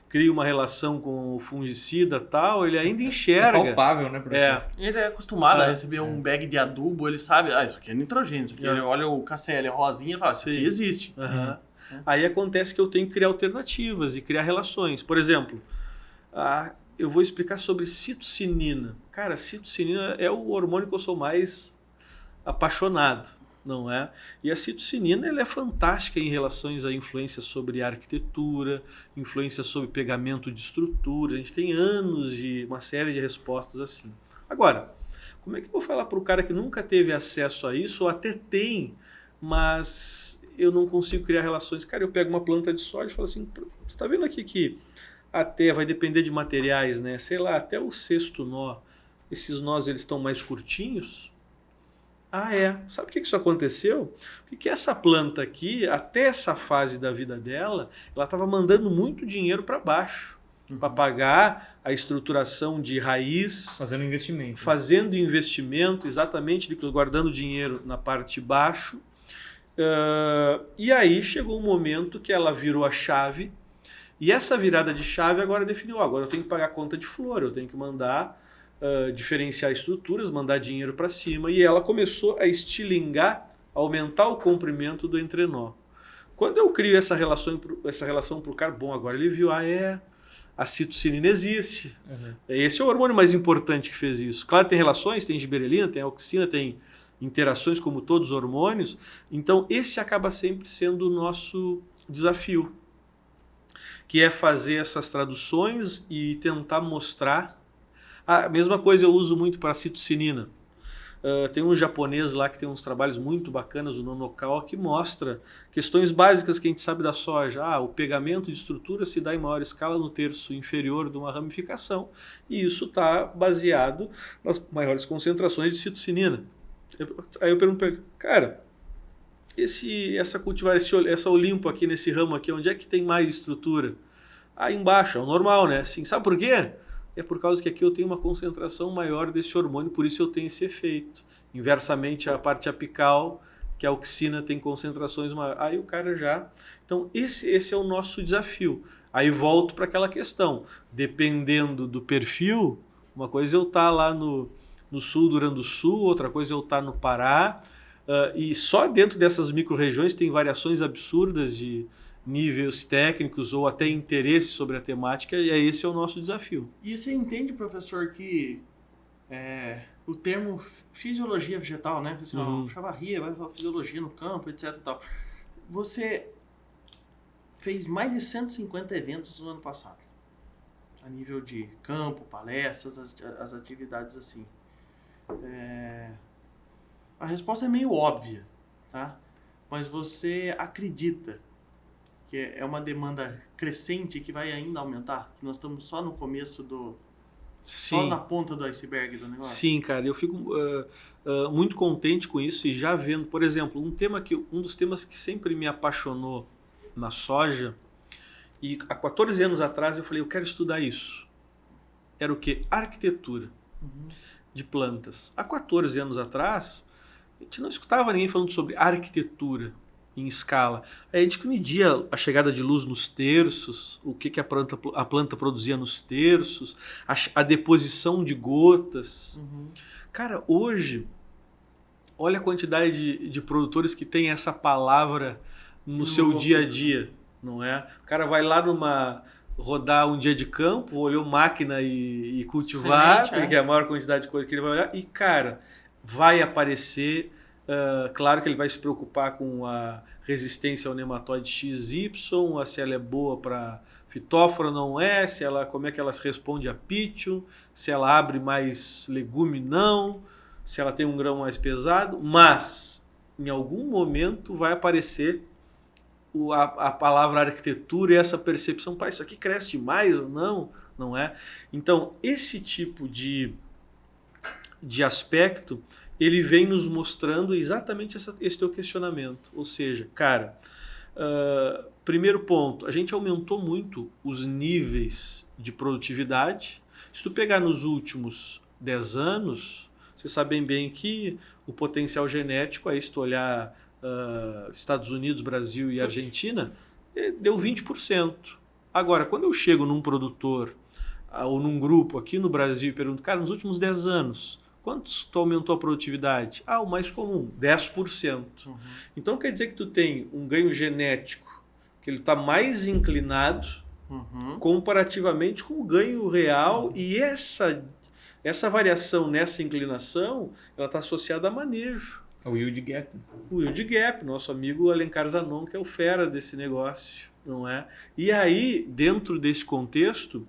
crio uma relação com o fungicida e tal, ele ainda É enxerga. palpável, né, professor? Ele é acostumado a É. receber um bag de adubo, ele sabe, isso aqui é nitrogênio, isso aqui, ele olha o KCl rosinha e fala, isso aqui Sim. existe. Aham. Aí acontece que eu tenho que criar alternativas e criar relações. Por exemplo, eu vou explicar sobre citocinina. Cara, citocinina é o hormônio que eu sou mais apaixonado, não é? E a citocinina ela é fantástica em relações a influências sobre a arquitetura, influências sobre pegamento de estruturas. A gente tem anos de uma série de respostas assim. Agora, como é que eu vou falar para o cara que nunca teve acesso a isso, ou até tem, mas eu não consigo criar relações? Cara, eu pego uma planta de soja e falo assim, você está vendo aqui que até vai depender de materiais, né? Sei lá, até o sexto nó, esses nós eles estão mais curtinhos. Ah, é. Sabe por que isso aconteceu? Porque essa planta aqui, até essa fase da vida dela, ela estava mandando muito dinheiro para baixo, para pagar a estruturação de raiz, Fazendo investimento. fazendo investimento, exatamente, guardando dinheiro na parte de baixo. E aí chegou um momento que ela virou a chave, e essa virada de chave agora definiu, agora eu tenho que pagar conta de flor, eu tenho que mandar diferenciar estruturas, mandar dinheiro para cima, e ela começou a estilingar, aumentar o comprimento do entrenó. Quando eu crio essa relação para o cara, bom, agora ele viu, a citocinina existe. Uhum. Esse é o hormônio mais importante que fez isso. Claro, tem relações, tem giberelina, tem auxina, tem interações como todos os hormônios. Então, esse acaba sempre sendo o nosso desafio, que é fazer essas traduções e tentar mostrar. A mesma coisa eu uso muito para a citocinina. Tem um japonês lá que tem uns trabalhos muito bacanas, o Nonokawa, que mostra questões básicas que a gente sabe da soja. O pegamento de estrutura se dá em maior escala no terço inferior de uma ramificação, e isso está baseado nas maiores concentrações de citocinina. Aí eu pergunto para ele, cara, essa cultivar, essa Olimpo aqui nesse ramo aqui, onde é que tem mais estrutura? Embaixo, é o normal, né? Sim, sabe por quê? É por causa que aqui eu tenho uma concentração maior desse hormônio, por isso eu tenho esse efeito. Inversamente, a parte apical, que a auxina tem concentrações maiores. Aí o cara já... Então, esse é o nosso desafio. Aí volto para aquela questão. Dependendo do perfil, uma coisa é eu estar lá no sul do Rio Grande do Sul, outra coisa é eu estar no Pará, e só dentro dessas micro-regiões tem variações absurdas de níveis técnicos ou até interesse sobre a temática, e esse é o nosso desafio. E você entende, professor, que o termo fisiologia vegetal, né? Chavarria, vai falar fisiologia no campo, etc. E tal. Você fez mais de 150 eventos no ano passado, a nível de campo, palestras, as atividades assim. A resposta é meio óbvia, tá? Mas você acredita que é uma demanda crescente que vai ainda aumentar? Que nós estamos só no começo só na ponta do iceberg do negócio? Sim, cara, eu fico muito contente com isso e já vendo, por exemplo, um dos temas que sempre me apaixonou na soja, e há 14 anos atrás eu falei, eu quero estudar isso. Era o quê? Arquitetura de plantas. Há 14 anos atrás, a gente não escutava ninguém falando sobre arquitetura em escala. Aí a gente media a chegada de luz nos terços, o que a planta produzia nos terços, a deposição de gotas. Cara, hoje, olha a quantidade de produtores que tem essa palavra no seu dia a dia, não é? O cara vai lá rodar um dia de campo, olhou máquina e cultivar, porque é a maior quantidade de coisa que ele vai olhar, e cara, vai aparecer... claro que ele vai se preocupar com a resistência ao nematóide XY, se ela é boa para fitófora ou não é, como é que ela responde a pítio, se ela abre mais legume não, se ela tem um grão mais pesado, mas em algum momento vai aparecer a palavra arquitetura e essa percepção, isso aqui cresce demais ou não é? Então, esse tipo de aspecto, ele vem nos mostrando exatamente esse teu questionamento. Ou seja, cara, primeiro ponto, a gente aumentou muito os níveis de produtividade. Se tu pegar nos últimos 10 anos, Vocês sabem bem que o potencial genético, aí se tu olhar Estados Unidos, Brasil e Argentina, deu 20%. Agora, quando eu chego num produtor ou num grupo aqui no Brasil e pergunto, cara, nos últimos 10 anos, quantos tu aumentou a produtividade? O mais comum, 10%. Então quer dizer que tu tem um ganho genético, que ele está mais inclinado comparativamente com o ganho real, e essa variação nessa inclinação, ela está associada a manejo. O yield gap. O yield gap, nosso amigo Alencar Zanon, que é o fera desse negócio, não é? E aí, dentro desse contexto,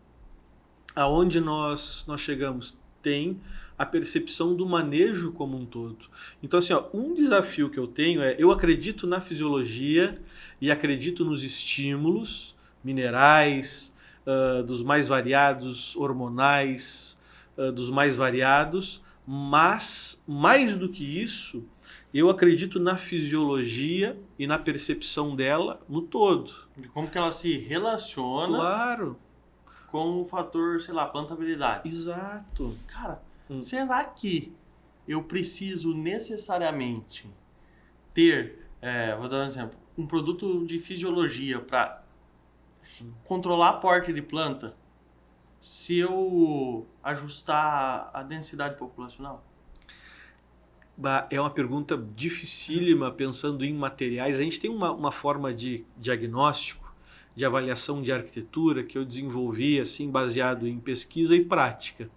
aonde nós chegamos, tem a percepção do manejo como um todo. Então, assim, um desafio que eu tenho eu acredito na fisiologia e acredito nos estímulos minerais, dos mais variados, hormonais, dos mais variados, mas, mais do que isso, eu acredito na fisiologia e na percepção dela no todo. De como que ela se relaciona, claro, com o fator, sei lá, plantabilidade. Exato. Cara, será que eu preciso necessariamente ter, vou dar um exemplo, um produto de fisiologia para controlar aporte de planta se eu ajustar a densidade populacional? É uma pergunta dificílima pensando em materiais. A gente tem uma forma de diagnóstico, de avaliação de arquitetura que eu desenvolvi assim, baseado em pesquisa e prática.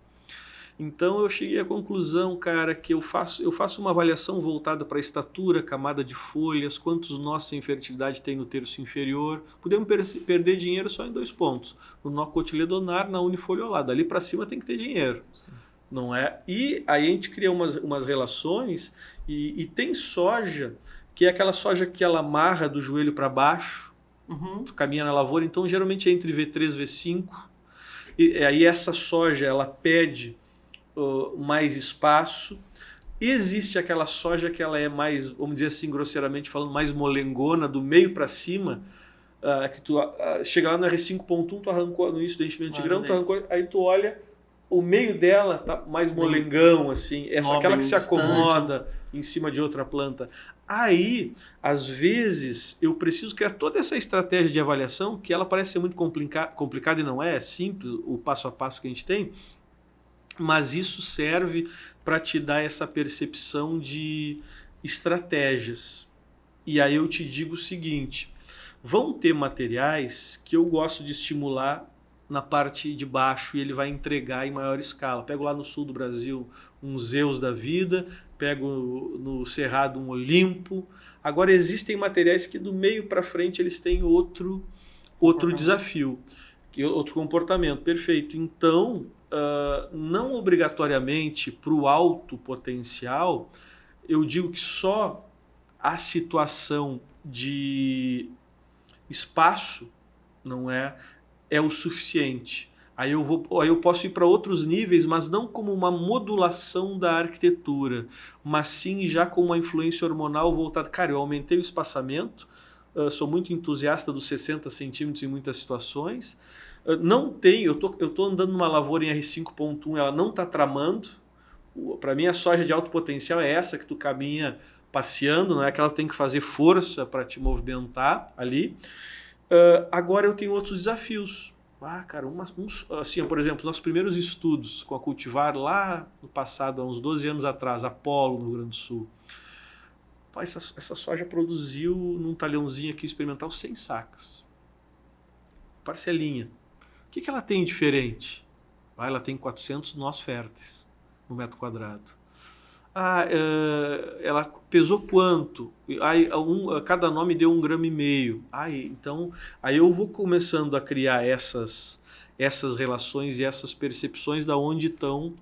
Então eu cheguei à conclusão, cara, que eu faço uma avaliação voltada para a estatura, camada de folhas, quantos nós sem fertilidade tem no terço inferior. Podemos perder dinheiro só em 2 pontos. No nó cotiledonar, na unifoliolada. Ali para cima tem que ter dinheiro. Sim. Não é? E aí a gente cria umas relações e tem soja, que é aquela soja que ela amarra do joelho para baixo, tu caminha na lavoura, então geralmente é entre V3 e V5. E aí essa soja, ela pede mais espaço. Existe aquela soja que ela é mais, vamos dizer assim, grosseiramente falando, mais molengona, do meio para cima, que tu chega lá no R5.1, tu arrancou no início do enchimento de grão, tu arrancou, aí tu olha, o meio dela tá mais molengão, assim, aquela que se acomoda em cima de outra planta. Aí, às vezes, eu preciso criar toda essa estratégia de avaliação, que ela parece ser muito complicada e não é simples, o passo a passo que a gente tem, mas isso serve para te dar essa percepção de estratégias. E aí eu te digo o seguinte, vão ter materiais que eu gosto de estimular na parte de baixo e ele vai entregar em maior escala. Pego lá no sul do Brasil um Zeus da vida, pego no Cerrado um Olimpo. Agora existem materiais que do meio para frente eles têm outro desafio, outro comportamento. Perfeito. Então, não obrigatoriamente para o alto potencial, eu digo que só a situação de espaço não é o suficiente. Aí eu posso ir para outros níveis, mas não como uma modulação da arquitetura, mas sim já com uma influência hormonal voltada. Cara, eu aumentei o espaçamento, sou muito entusiasta dos 60 centímetros em muitas situações. Não tem, eu tô andando numa lavoura em R5.1, ela não está tramando. Para mim a soja de alto potencial é essa que tu caminha passeando, não é que ela tem que fazer força para te movimentar ali. Agora eu tenho outros desafios. Cara, assim, por exemplo, os nossos primeiros estudos com a cultivar lá no passado, há uns 12 anos atrás, Apolo, no Rio Grande do Sul. Essa soja produziu num talhãozinho aqui experimental 100 sacas. Parcelinha. O que ela tem diferente? Ela tem 400 nós férteis no metro quadrado. Ela pesou quanto? Cada nome deu 1,5 grama. Então, aí eu vou começando a criar essas relações e essas percepções da onde estão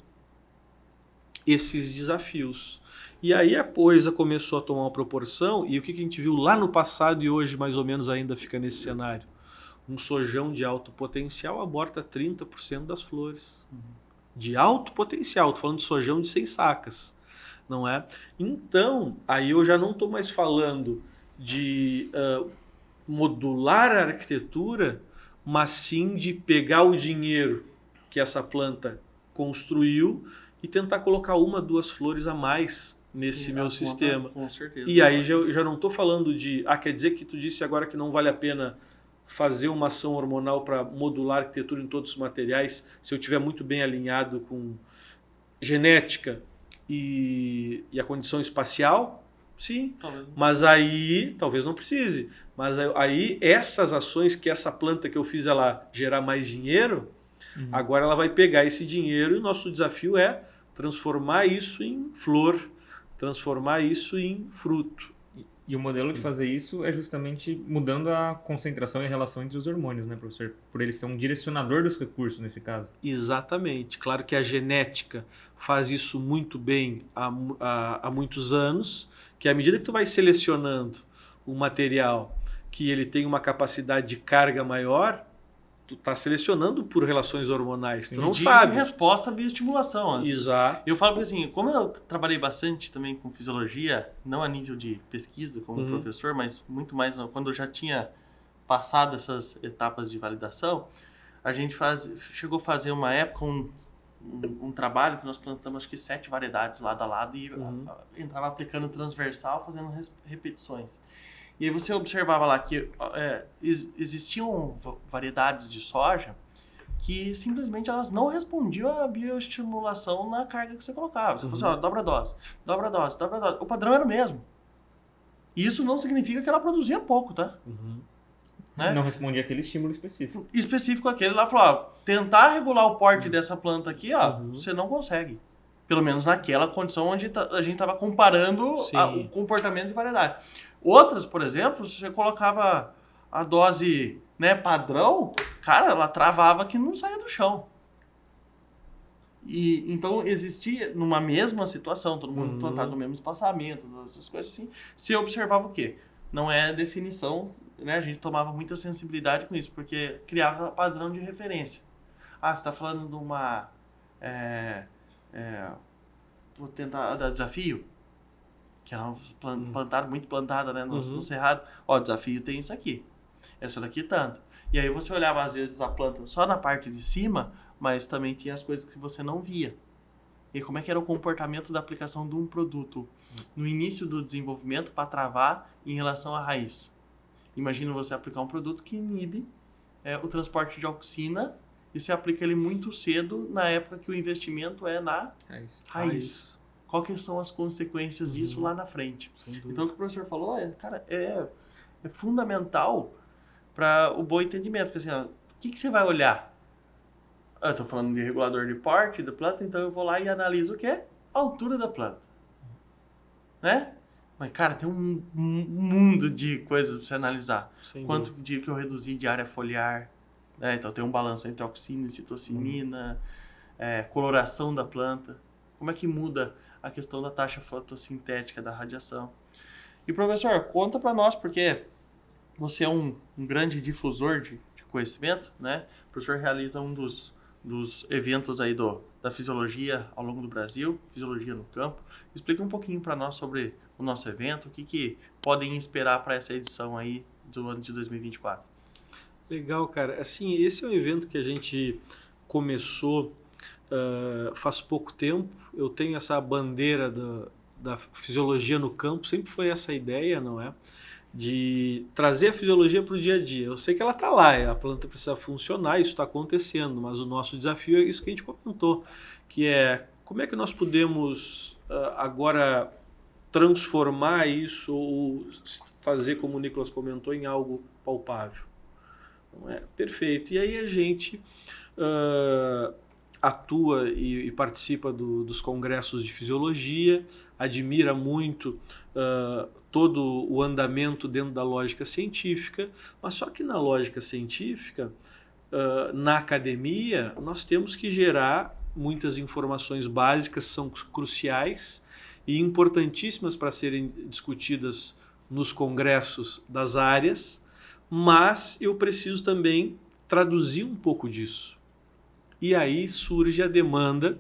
esses desafios. E aí a coisa começou a tomar uma proporção, e o que a gente viu lá no passado e hoje mais ou menos ainda fica nesse cenário? Um sojão de alto potencial aborta 30% das flores. De alto potencial, estou falando de sojão de 100 sacas. Não é? Então, aí eu já não estou mais falando de modular a arquitetura, mas sim de pegar o dinheiro que essa planta construiu e tentar colocar 1, 2 flores a mais nesse meu sistema. Com certeza. E aí já não estou falando de, quer dizer que tu disse agora que não vale a pena fazer uma ação hormonal para modular a arquitetura em todos os materiais, se eu estiver muito bem alinhado com genética e a condição espacial? Sim, mas aí talvez não precise. Mas aí essas ações que essa planta que eu fiz ela gerar mais dinheiro, agora ela vai pegar esse dinheiro e o nosso desafio é transformar isso em flor, transformar isso em fruto. E o modelo de fazer isso é justamente mudando a concentração e a relação entre os hormônios, né, professor? Por ele ser um direcionador dos recursos nesse caso. Exatamente. Claro que a genética faz isso muito bem há muitos anos, que à medida que tu vai selecionando um material que ele tem uma capacidade de carga maior, tu está selecionando por relações hormonais, tu não sabe. Resposta à bioestimulação. Exato. Eu falo porque assim, como eu trabalhei bastante também com fisiologia, não a nível de pesquisa como professor, mas muito mais quando eu já tinha passado essas etapas de validação, a gente chegou a fazer uma época um trabalho que nós plantamos acho que 7 variedades lado a lado e entrava aplicando transversal, fazendo repetições. E aí você observava lá que existiam variedades de soja que simplesmente elas não respondiam à bioestimulação na carga que você colocava. Você falou assim, dobra a dose, dobra a dose, dobra a dose. O padrão era o mesmo. E isso não significa que ela produzia pouco, tá? Né? Não respondia aquele estímulo específico. Específico aquele lá, falou, tentar regular o porte dessa planta aqui, você não consegue. Pelo menos naquela condição onde a gente estava comparando o comportamento de variedade. Outras, por exemplo, se você colocava a dose, né, padrão, cara, ela travava que não saía do chão. E então existia numa mesma situação, todo mundo plantado no mesmo espaçamento, essas coisas assim. Se observava o quê? Não é definição, né? A gente tomava muita sensibilidade com isso, porque criava padrão de referência. Você está falando de uma vou tentar dar desafio, que era plantada, muito plantada, né, no cerrado. Ó, desafio tem isso aqui. Essa daqui tanto. E aí você olhava às vezes a planta só na parte de cima, mas também tinha as coisas que você não via. E como é que era o comportamento da aplicação de um produto no início do desenvolvimento para travar em relação à raiz. Imagina você aplicar um produto que inibe o transporte de auxina e você aplica ele muito cedo na época que o investimento é na raiz. Qual que são as consequências disso lá na frente? Então o que o professor falou é fundamental para o bom entendimento. Porque assim, o que você vai olhar? Eu estou falando de regulador de porte da planta, então eu vou lá e analiso o quê? A altura da planta. Né? Mas, cara, tem um mundo de coisas para você analisar. Quanto de que eu reduzi de área foliar, né? Então tem um balanço entre auxina e citocinina, coloração da planta. Como é que muda a questão da taxa fotossintética da radiação? E professor, conta para nós, porque você é um grande difusor de conhecimento, né? O professor realiza um dos eventos aí da fisiologia ao longo do Brasil, Fisiologia no Campo. Explica um pouquinho para nós sobre o nosso evento, o que podem esperar para essa edição aí do ano de 2024. Legal, cara. Assim, esse é um evento que a gente começou faz pouco tempo. Eu tenho essa bandeira da fisiologia no campo, sempre foi essa ideia, não é? De trazer a fisiologia para o dia a dia. Eu sei que ela está lá, a planta precisa funcionar, isso está acontecendo, mas o nosso desafio é isso que a gente comentou, que é como é que nós podemos agora transformar isso ou fazer, como o Nicolas comentou, em algo palpável. Não é? Perfeito. E aí a gente atua e participa dos congressos de fisiologia, admira muito todo o andamento dentro da lógica científica, mas só que na lógica científica, na academia, nós temos que gerar muitas informações básicas, são cruciais e importantíssimas para serem discutidas nos congressos das áreas, mas eu preciso também traduzir um pouco disso. E aí surge a demanda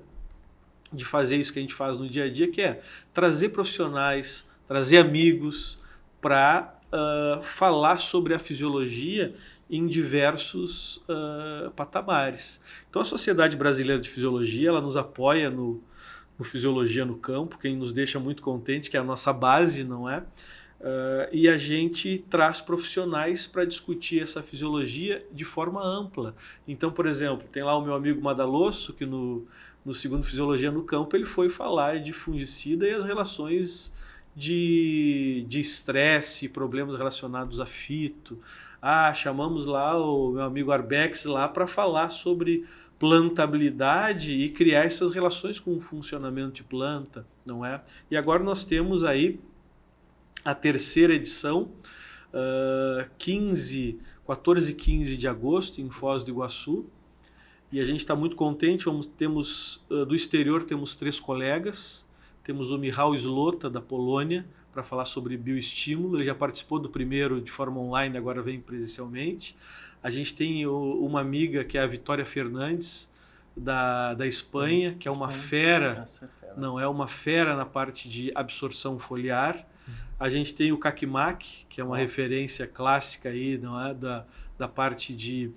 de fazer isso que a gente faz no dia a dia, que é trazer profissionais, trazer amigos para falar sobre a fisiologia em diversos patamares. Então a Sociedade Brasileira de Fisiologia, ela nos apoia no Fisiologia no Campo, quem nos deixa muito contente, que é a nossa base, não é? E a gente traz profissionais para discutir essa fisiologia de forma ampla. Então, por exemplo, tem lá o meu amigo Madalosso, que no segundo Fisiologia no Campo ele foi falar de fungicida e as relações de estresse, problemas relacionados a fito. Chamamos lá o meu amigo Arbex lá para falar sobre plantabilidade e criar essas relações com o funcionamento de planta, não é? E agora nós temos aí a terceira edição, 14 e 15 de agosto, em Foz do Iguaçu, e a gente está muito contente. Do exterior temos 3 colegas, temos o Michał Zlota, da Polônia, para falar sobre bioestímulo. Ele já participou do primeiro de forma online, agora vem presencialmente. A gente tem uma amiga que é a Vitória Fernandes, da Espanha, que é uma fera, não é uma fera na parte de absorção foliar. A gente tem o Kakimak, que é uma referência clássica aí, não é, da parte de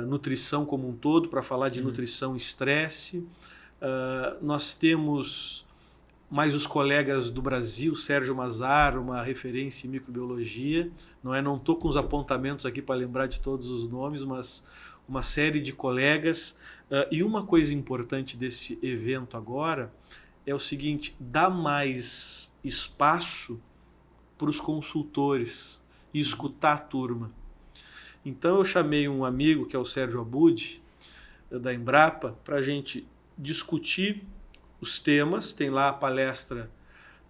nutrição como um todo, para falar de nutrição e estresse. Nós temos mais os colegas do Brasil, Sérgio Mazar, uma referência em microbiologia. Não estou com os apontamentos aqui para lembrar de todos os nomes, mas uma série de colegas. E uma coisa importante desse evento agora é o seguinte: dá mais espaço para os consultores e escutar a turma. Então eu chamei um amigo, que é o Sérgio Abud, da Embrapa, para a gente discutir os temas. Tem lá a palestra,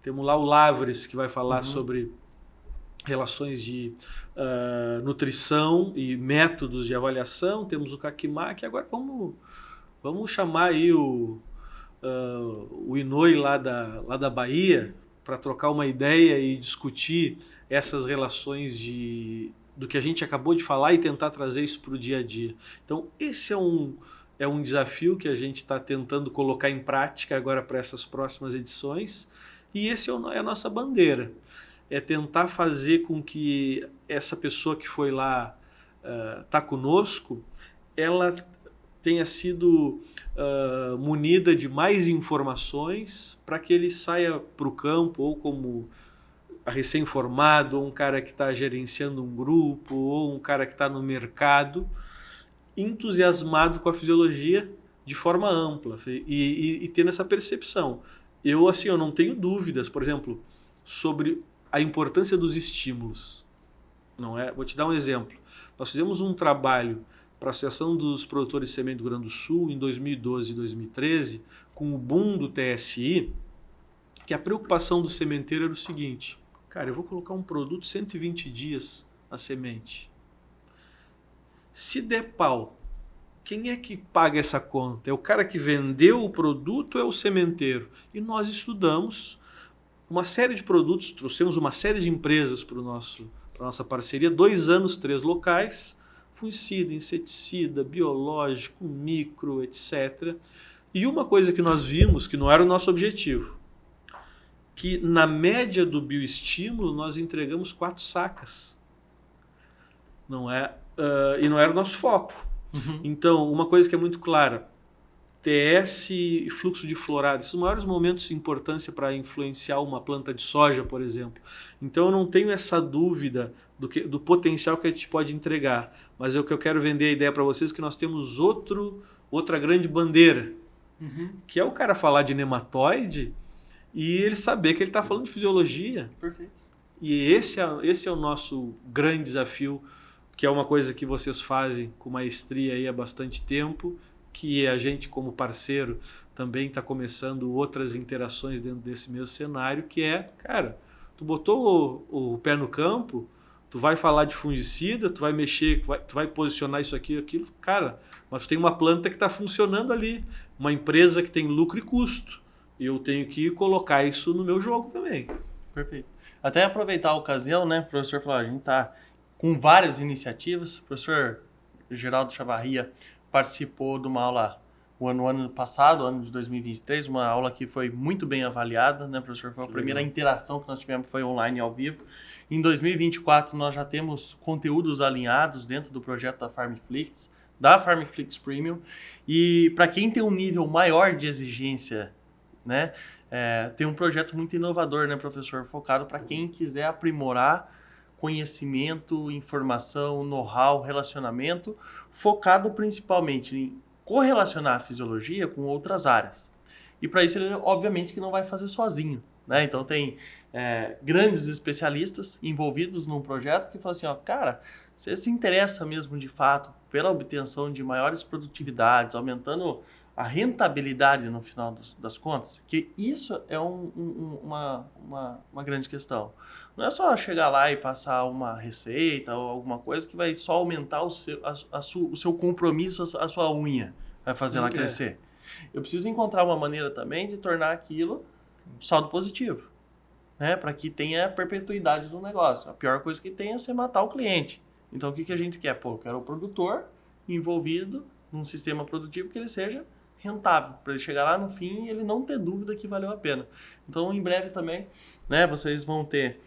temos lá o Lavres, que vai falar sobre relações de nutrição e métodos de avaliação. Temos o Kakimak. Agora vamos chamar aí o Inoi lá da Bahia para trocar uma ideia e discutir essas relações do que a gente acabou de falar e tentar trazer isso para o dia a dia. Então esse é um desafio que a gente está tentando colocar em prática agora para essas próximas edições, e esse é a nossa bandeira. É tentar fazer com que essa pessoa que foi lá tá conosco, ela tenha sido munida de mais informações para que ele saia para o campo, ou como recém-formado, ou um cara que está gerenciando um grupo, ou um cara que está no mercado, entusiasmado com a fisiologia de forma ampla e tendo essa percepção. Eu não tenho dúvidas, por exemplo, sobre a importância dos estímulos. Não é? Vou te dar um exemplo. Nós fizemos um trabalho para a Associação dos Produtores de Semente do Rio Grande do Sul em 2012 e 2013, com o boom do TSI, que a preocupação do sementeiro era o seguinte: cara, eu vou colocar um produto 120 dias na semente. Se der pau, quem é que paga essa conta? É o cara que vendeu o produto ou é o sementeiro? E nós estudamos uma série de produtos, trouxemos uma série de empresas para a nossa parceria, 2 anos, 3 locais, fungicida, inseticida, biológico, micro, etc. E uma coisa que nós vimos, que não era o nosso objetivo, que na média do bioestímulo nós entregamos 4 sacas. Não é? E não era o nosso foco. Então, uma coisa que é muito clara: TS e fluxo de florada, esses são os maiores momentos de importância para influenciar uma planta de soja, por exemplo. Então eu não tenho essa dúvida do potencial que a gente pode entregar, mas o que eu quero vender a ideia para vocês é que nós temos outra grande bandeira, que é o cara falar de nematóide e ele saber que ele está falando de fisiologia. Perfeito. E esse é o nosso grande desafio, que é uma coisa que vocês fazem com maestria aí há bastante tempo, que a gente, como parceiro, também está começando outras interações dentro desse mesmo cenário, que é, cara, tu botou o pé no campo, tu vai falar de fungicida, tu vai mexer, tu vai posicionar isso aqui, aquilo, cara, mas tu tem uma planta que está funcionando ali, uma empresa que tem lucro e custo, e eu tenho que colocar isso no meu jogo também. Perfeito. Até aproveitar a ocasião, né, professor, falar, a gente está com várias iniciativas. O professor Geraldo Chavarria participou de uma aula o ano passado, ano de 2023, uma aula que foi muito bem avaliada, né, professor? Foi a primeira interação que nós tivemos, foi online ao vivo. Em 2024, nós já temos conteúdos alinhados dentro do projeto da Farmflix, da Farmflix Premium. E para quem tem um nível maior de exigência, né, tem um projeto muito inovador, né, professor? Focado para quem quiser aprimorar conhecimento, informação, know-how, relacionamento, focado principalmente em correlacionar a fisiologia com outras áreas. E para isso ele, obviamente, que não vai fazer sozinho, né? Então tem grandes especialistas envolvidos num projeto que falam assim, ó, cara, você se interessa mesmo de fato pela obtenção de maiores produtividades, aumentando a rentabilidade no final das contas, porque isso é uma grande questão. Não é só chegar lá e passar uma receita ou alguma coisa que vai só aumentar o seu compromisso, a sua unha, vai fazer ela crescer. Eu preciso encontrar uma maneira também de tornar aquilo saldo positivo, né? Para que tenha perpetuidade do negócio. A pior coisa que tem é você matar o cliente. Então o que a gente quer? Pô, eu quero o produtor envolvido num sistema produtivo que ele seja rentável, para ele chegar lá no fim e ele não ter dúvida que valeu a pena. Então, em breve também, né, vocês vão ter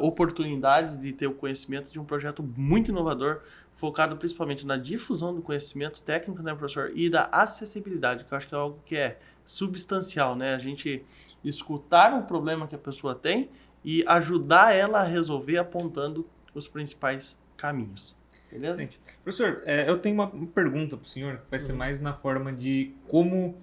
oportunidade de ter o conhecimento de um projeto muito inovador, focado principalmente na difusão do conhecimento técnico, né, professor, e da acessibilidade, que eu acho que é algo que é substancial, né, a gente escutar o problema que a pessoa tem e ajudar ela a resolver apontando os principais caminhos. Beleza? Gente, professor, eu tenho uma pergunta para o senhor, que vai ser mais na forma de como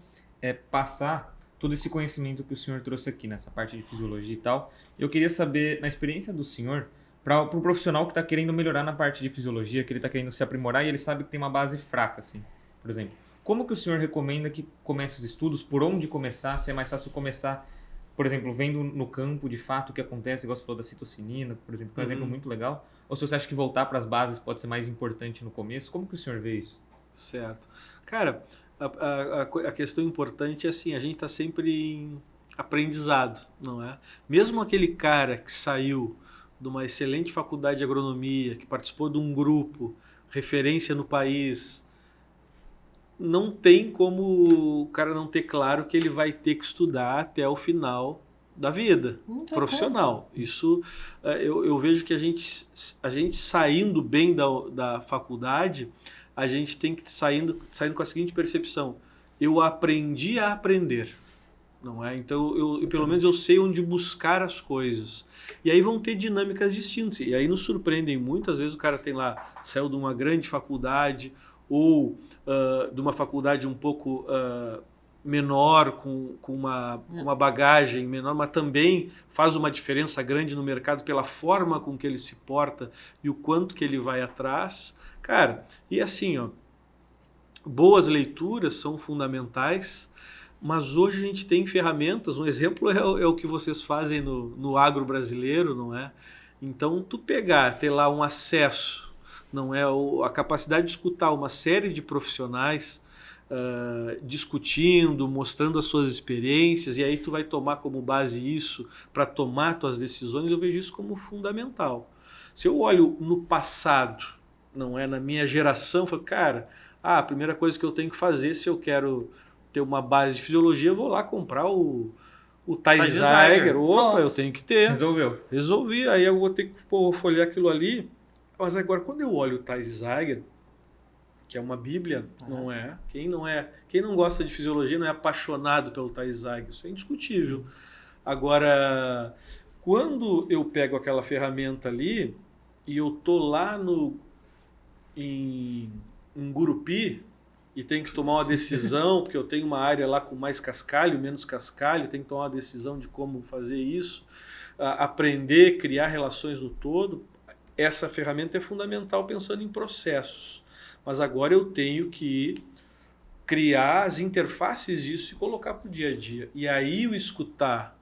passar todo esse conhecimento que o senhor trouxe aqui, nessa parte de fisiologia e tal. Eu queria saber, na experiência do senhor, para o profissional que está querendo melhorar na parte de fisiologia, que ele está querendo se aprimorar e ele sabe que tem uma base fraca, assim, por exemplo. Como que o senhor recomenda que comece os estudos? Por onde começar? Se é mais fácil começar, por exemplo, vendo no campo, de fato, o que acontece, igual você falou da citocinina, por exemplo, que é um exemplo muito legal. Ou se você acha que voltar para as bases pode ser mais importante no começo? Como que o senhor vê isso? Certo. Cara, a questão importante é assim, a gente está sempre em aprendizado, não é? Mesmo aquele cara que saiu de uma excelente faculdade de agronomia, que participou de um grupo, referência no país, não tem como o cara não ter claro que ele vai ter que estudar até o final da vida profissional. Isso eu vejo que a gente saindo bem da faculdade, a gente tem que saindo com a seguinte percepção: eu aprendi a aprender, não é? Então pelo menos eu sei onde buscar as coisas. E aí vão ter dinâmicas distintas. E aí nos surpreendem muito. Às vezes o cara tem lá, saiu de uma grande faculdade ou de uma faculdade um pouco menor, com uma bagagem menor, mas também faz uma diferença grande no mercado pela forma com que ele se porta e o quanto que ele vai atrás. Cara, e assim, ó, boas leituras são fundamentais, mas hoje a gente tem ferramentas, um exemplo é o que vocês fazem no agro brasileiro, não é? Então, tu ter lá um acesso, não é, a capacidade de escutar uma série de profissionais discutindo, mostrando as suas experiências, e aí tu vai tomar como base isso para tomar tuas decisões. Eu vejo isso como fundamental. Se eu olho no passado, não é, na minha geração, eu falo, cara, a primeira coisa que eu tenho que fazer, se eu quero ter uma base de fisiologia, eu vou lá comprar o Thais Zeiger. Opa, pronto, eu tenho que ter. Resolvi. Aí eu vou ter que folhear aquilo ali. Mas agora, quando eu olho o Thais Zeiger, que é uma bíblia, não é? Quem não gosta de fisiologia não é apaixonado pelo Thais Zeiger. Isso é indiscutível. Agora, quando eu pego aquela ferramenta ali e eu tô lá em Gurupi e tenho que tomar uma decisão, porque eu tenho uma área lá com mais cascalho, menos cascalho, tenho que tomar uma decisão de como fazer isso, aprender, criar relações no todo. Essa ferramenta é fundamental pensando em processos. Mas agora eu tenho que criar as interfaces disso e colocar para o dia a dia. E aí eu escutar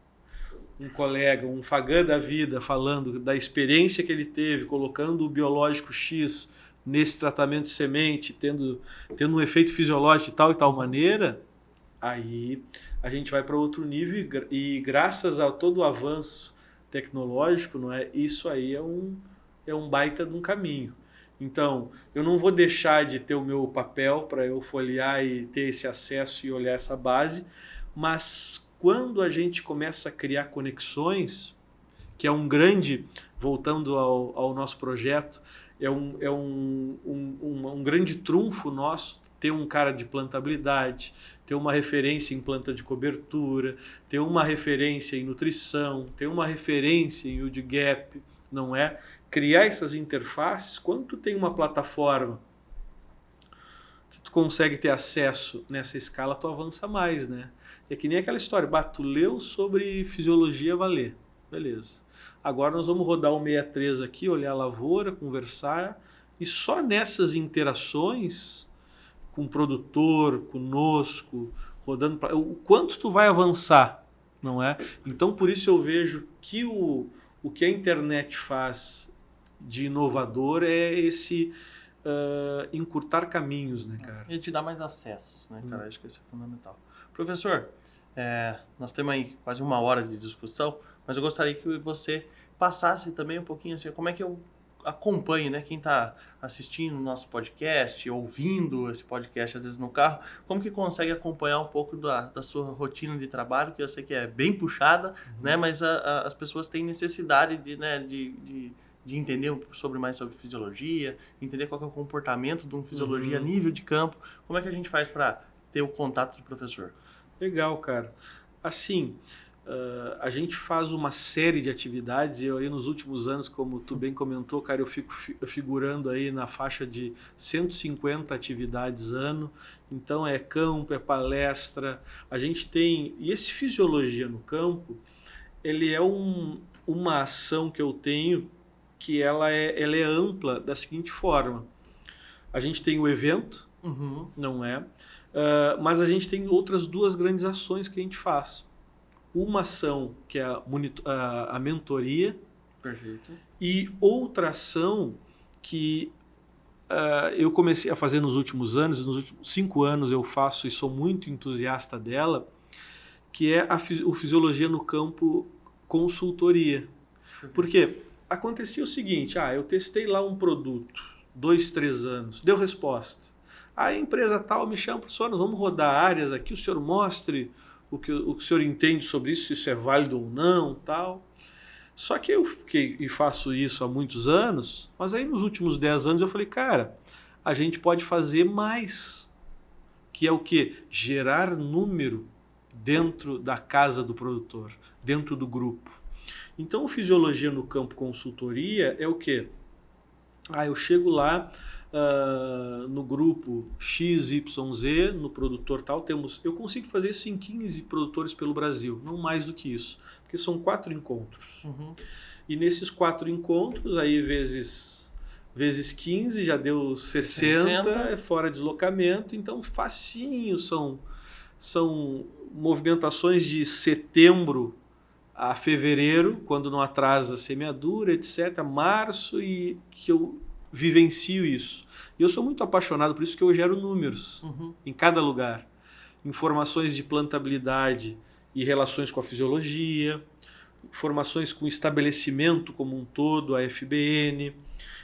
um colega, um Fagan da vida, falando da experiência que ele teve, colocando o biológico X nesse tratamento de semente, tendo um efeito fisiológico de tal e tal maneira, aí a gente vai para outro nível e graças a todo o avanço tecnológico, não é? Isso aí é um baita de um caminho. Então, eu não vou deixar de ter o meu papel para eu folhear e ter esse acesso e olhar essa base, mas quando a gente começa a criar conexões, que é um grande, voltando ao nosso projeto, é um grande trunfo nosso, ter um cara de plantabilidade, ter uma referência em planta de cobertura, ter uma referência em nutrição, ter uma referência em yield gap, não é? Criar essas interfaces, quando tu tem uma plataforma que tu consegue ter acesso nessa escala, tu avança mais, né? É que nem aquela história, tu leu sobre fisiologia valer, beleza. Agora nós vamos rodar o 63 aqui, olhar a lavoura, conversar, e só nessas interações com o produtor, conosco, rodando, o quanto tu vai avançar, não é? Então por isso eu vejo que o que a internet faz de inovador é esse encurtar caminhos, né, cara? E te dar mais acessos, né, cara? Acho que isso é fundamental. Professor, nós temos aí quase 1 hora de discussão, mas eu gostaria que você passasse também um pouquinho assim, como é que eu acompanho, né, quem está assistindo o nosso podcast, ouvindo esse podcast às vezes no carro, como que consegue acompanhar um pouco da sua rotina de trabalho, que eu sei que é bem puxada, né, mas as pessoas têm necessidade de entender mais sobre fisiologia, entender qual que é o comportamento de uma fisiologia a nível de campo. Como é que a gente faz para ter o contato do professor? Legal, cara. Assim, a gente faz uma série de atividades, e eu aí nos últimos anos, como tu bem comentou, cara, eu fico figurando aí na faixa de 150 atividades ano. Então é campo, é palestra, a gente tem... E esse Fisiologia no Campo, ele é uma ação que eu tenho que ela é ampla da seguinte forma. A gente tem o evento, não é? Mas a gente tem outras 2 grandes ações que a gente faz. Uma ação que é a mentoria. Perfeito. E outra ação que eu comecei a fazer nos últimos anos, nos últimos 5 anos eu faço e sou muito entusiasta dela, que é o Fisiologia no Campo Consultoria. Por quê? Acontecia o seguinte, eu testei lá um produto, 2, 3 anos, deu resposta. A empresa tal me chama, professor, nós vamos rodar áreas aqui, o senhor mostre o que o senhor entende sobre isso, se isso é válido ou não, tal. Só que eu fiquei e faço isso há muitos anos, mas aí nos últimos 10 anos eu falei, cara, a gente pode fazer mais, que é o quê? Gerar número dentro da casa do produtor, dentro do grupo. Então, o Fisiologia no Campo Consultoria é o quê? Eu chego lá no grupo XYZ, no produtor tal, eu consigo fazer isso em 15 produtores pelo Brasil, não mais do que isso, porque são 4 encontros. E nesses 4 encontros, aí vezes 15, já deu 60, fora deslocamento, então facinho, são movimentações de setembro a fevereiro, quando não atrasa a semeadura, etc., março, e que eu vivencio isso. E eu sou muito apaixonado por isso, que eu gero números em cada lugar. Informações de plantabilidade e relações com a fisiologia, informações com o estabelecimento como um todo, a FBN,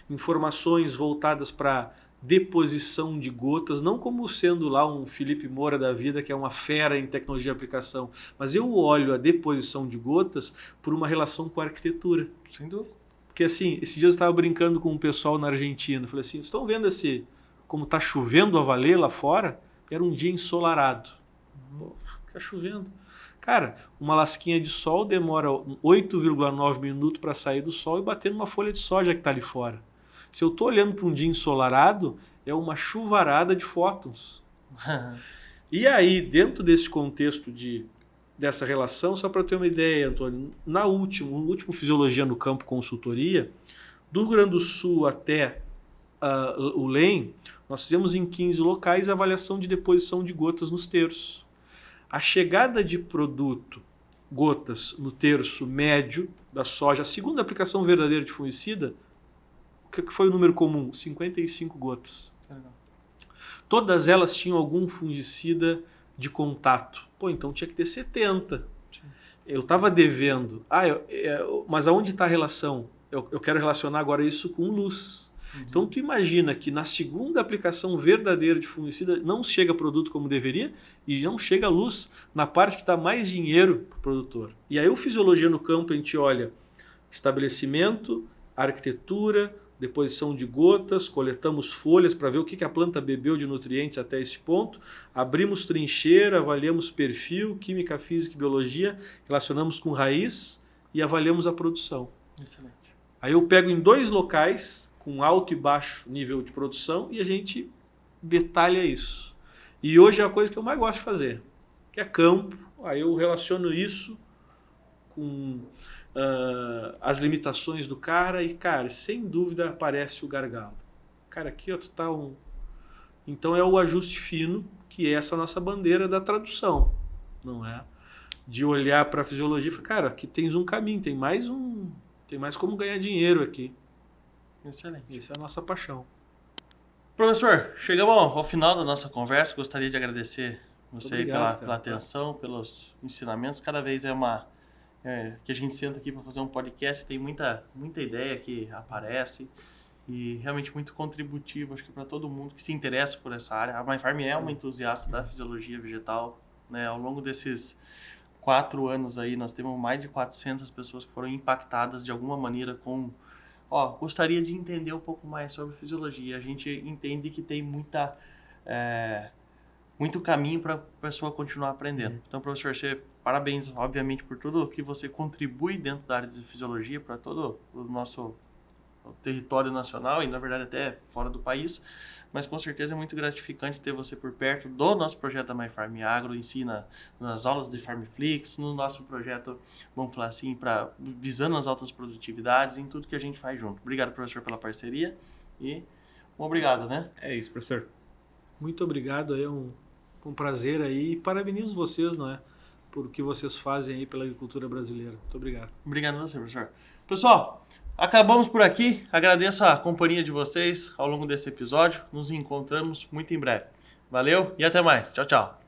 informações voltadas para deposição de gotas, não como sendo lá um Felipe Moura da vida, que é uma fera em tecnologia de aplicação, mas eu olho a deposição de gotas por uma relação com a arquitetura. Sem dúvida. Porque assim, esses dias eu estava brincando com um pessoal na Argentina, falei assim, estão vendo como está chovendo a valer lá fora? Era um dia ensolarado. Está chovendo. Cara, uma lasquinha de sol demora 8,9 minutos para sair do sol e bater numa folha de soja que está ali fora. Se eu estou olhando para um dia ensolarado, é uma chuvarada de fótons. E aí, dentro desse contexto dessa relação, só para ter uma ideia, Antônio, no último Fisiologia no Campo Consultoria, do Rio Grande do Sul até o LEM, nós fizemos em 15 locais a avaliação de deposição de gotas nos terços. A chegada de produto, gotas, no terço médio da soja, a segunda aplicação verdadeira de fungicida, o que foi o número comum? 55 gotas. Todas elas tinham algum fungicida de contato. Então tinha que ter 70. Eu estava devendo. Mas aonde está a relação? Eu quero relacionar agora isso com luz. Então tu imagina que na segunda aplicação verdadeira de fungicida não chega produto como deveria e não chega luz na parte que está mais dinheiro para o produtor. E aí o Fisiologia no Campo a gente olha estabelecimento, arquitetura, deposição de gotas, coletamos folhas para ver o que a planta bebeu de nutrientes até esse ponto, abrimos trincheira, avaliamos perfil, química, física e biologia, relacionamos com raiz e avaliamos a produção. Excelente. Aí eu pego em 2 locais, com alto e baixo nível de produção, e a gente detalha isso. E hoje é a coisa que eu mais gosto de fazer, que é campo. Aí eu relaciono isso com as limitações do cara e, cara, sem dúvida aparece o gargalo. Cara, aqui ó, tá um... Então é o ajuste fino, que é essa nossa bandeira da tradução, não é? De olhar para a fisiologia e falar, cara, aqui tens um caminho, tem mais como ganhar dinheiro aqui. Excelente. Essa é a nossa paixão. Professor, chegamos ao final da nossa conversa. Gostaria de agradecer você obrigado, pela atenção, pelos ensinamentos. Cada vez que a gente senta aqui para fazer um podcast, tem muita ideia que aparece e realmente muito contributivo, acho que para todo mundo que se interessa por essa área. A MyFarm é uma entusiasta da fisiologia vegetal, né? Ao longo desses 4 anos aí, nós temos mais de 400 pessoas que foram impactadas de alguma maneira com... gostaria de entender um pouco mais sobre fisiologia. A gente entende que tem muito caminho para a pessoa continuar aprendendo. Então, professor, parabéns, obviamente, por tudo que você contribui dentro da área de fisiologia para todo o nosso território nacional e, na verdade, até fora do país. Mas, com certeza, é muito gratificante ter você por perto do nosso projeto da MyFarm Agro, ensina nas aulas de FarmFlix, no nosso projeto, vamos falar assim, visando as altas produtividades, em tudo que a gente faz junto. Obrigado, professor, pela parceria e obrigado, né? É isso, professor. Muito obrigado, é um prazer aí e parabenizo vocês, não é? Por o que vocês fazem aí pela agricultura brasileira. Muito obrigado. Obrigado a você, professor. Pessoal, acabamos por aqui. Agradeço a companhia de vocês ao longo desse episódio. Nos encontramos muito em breve. Valeu e até mais. Tchau, tchau.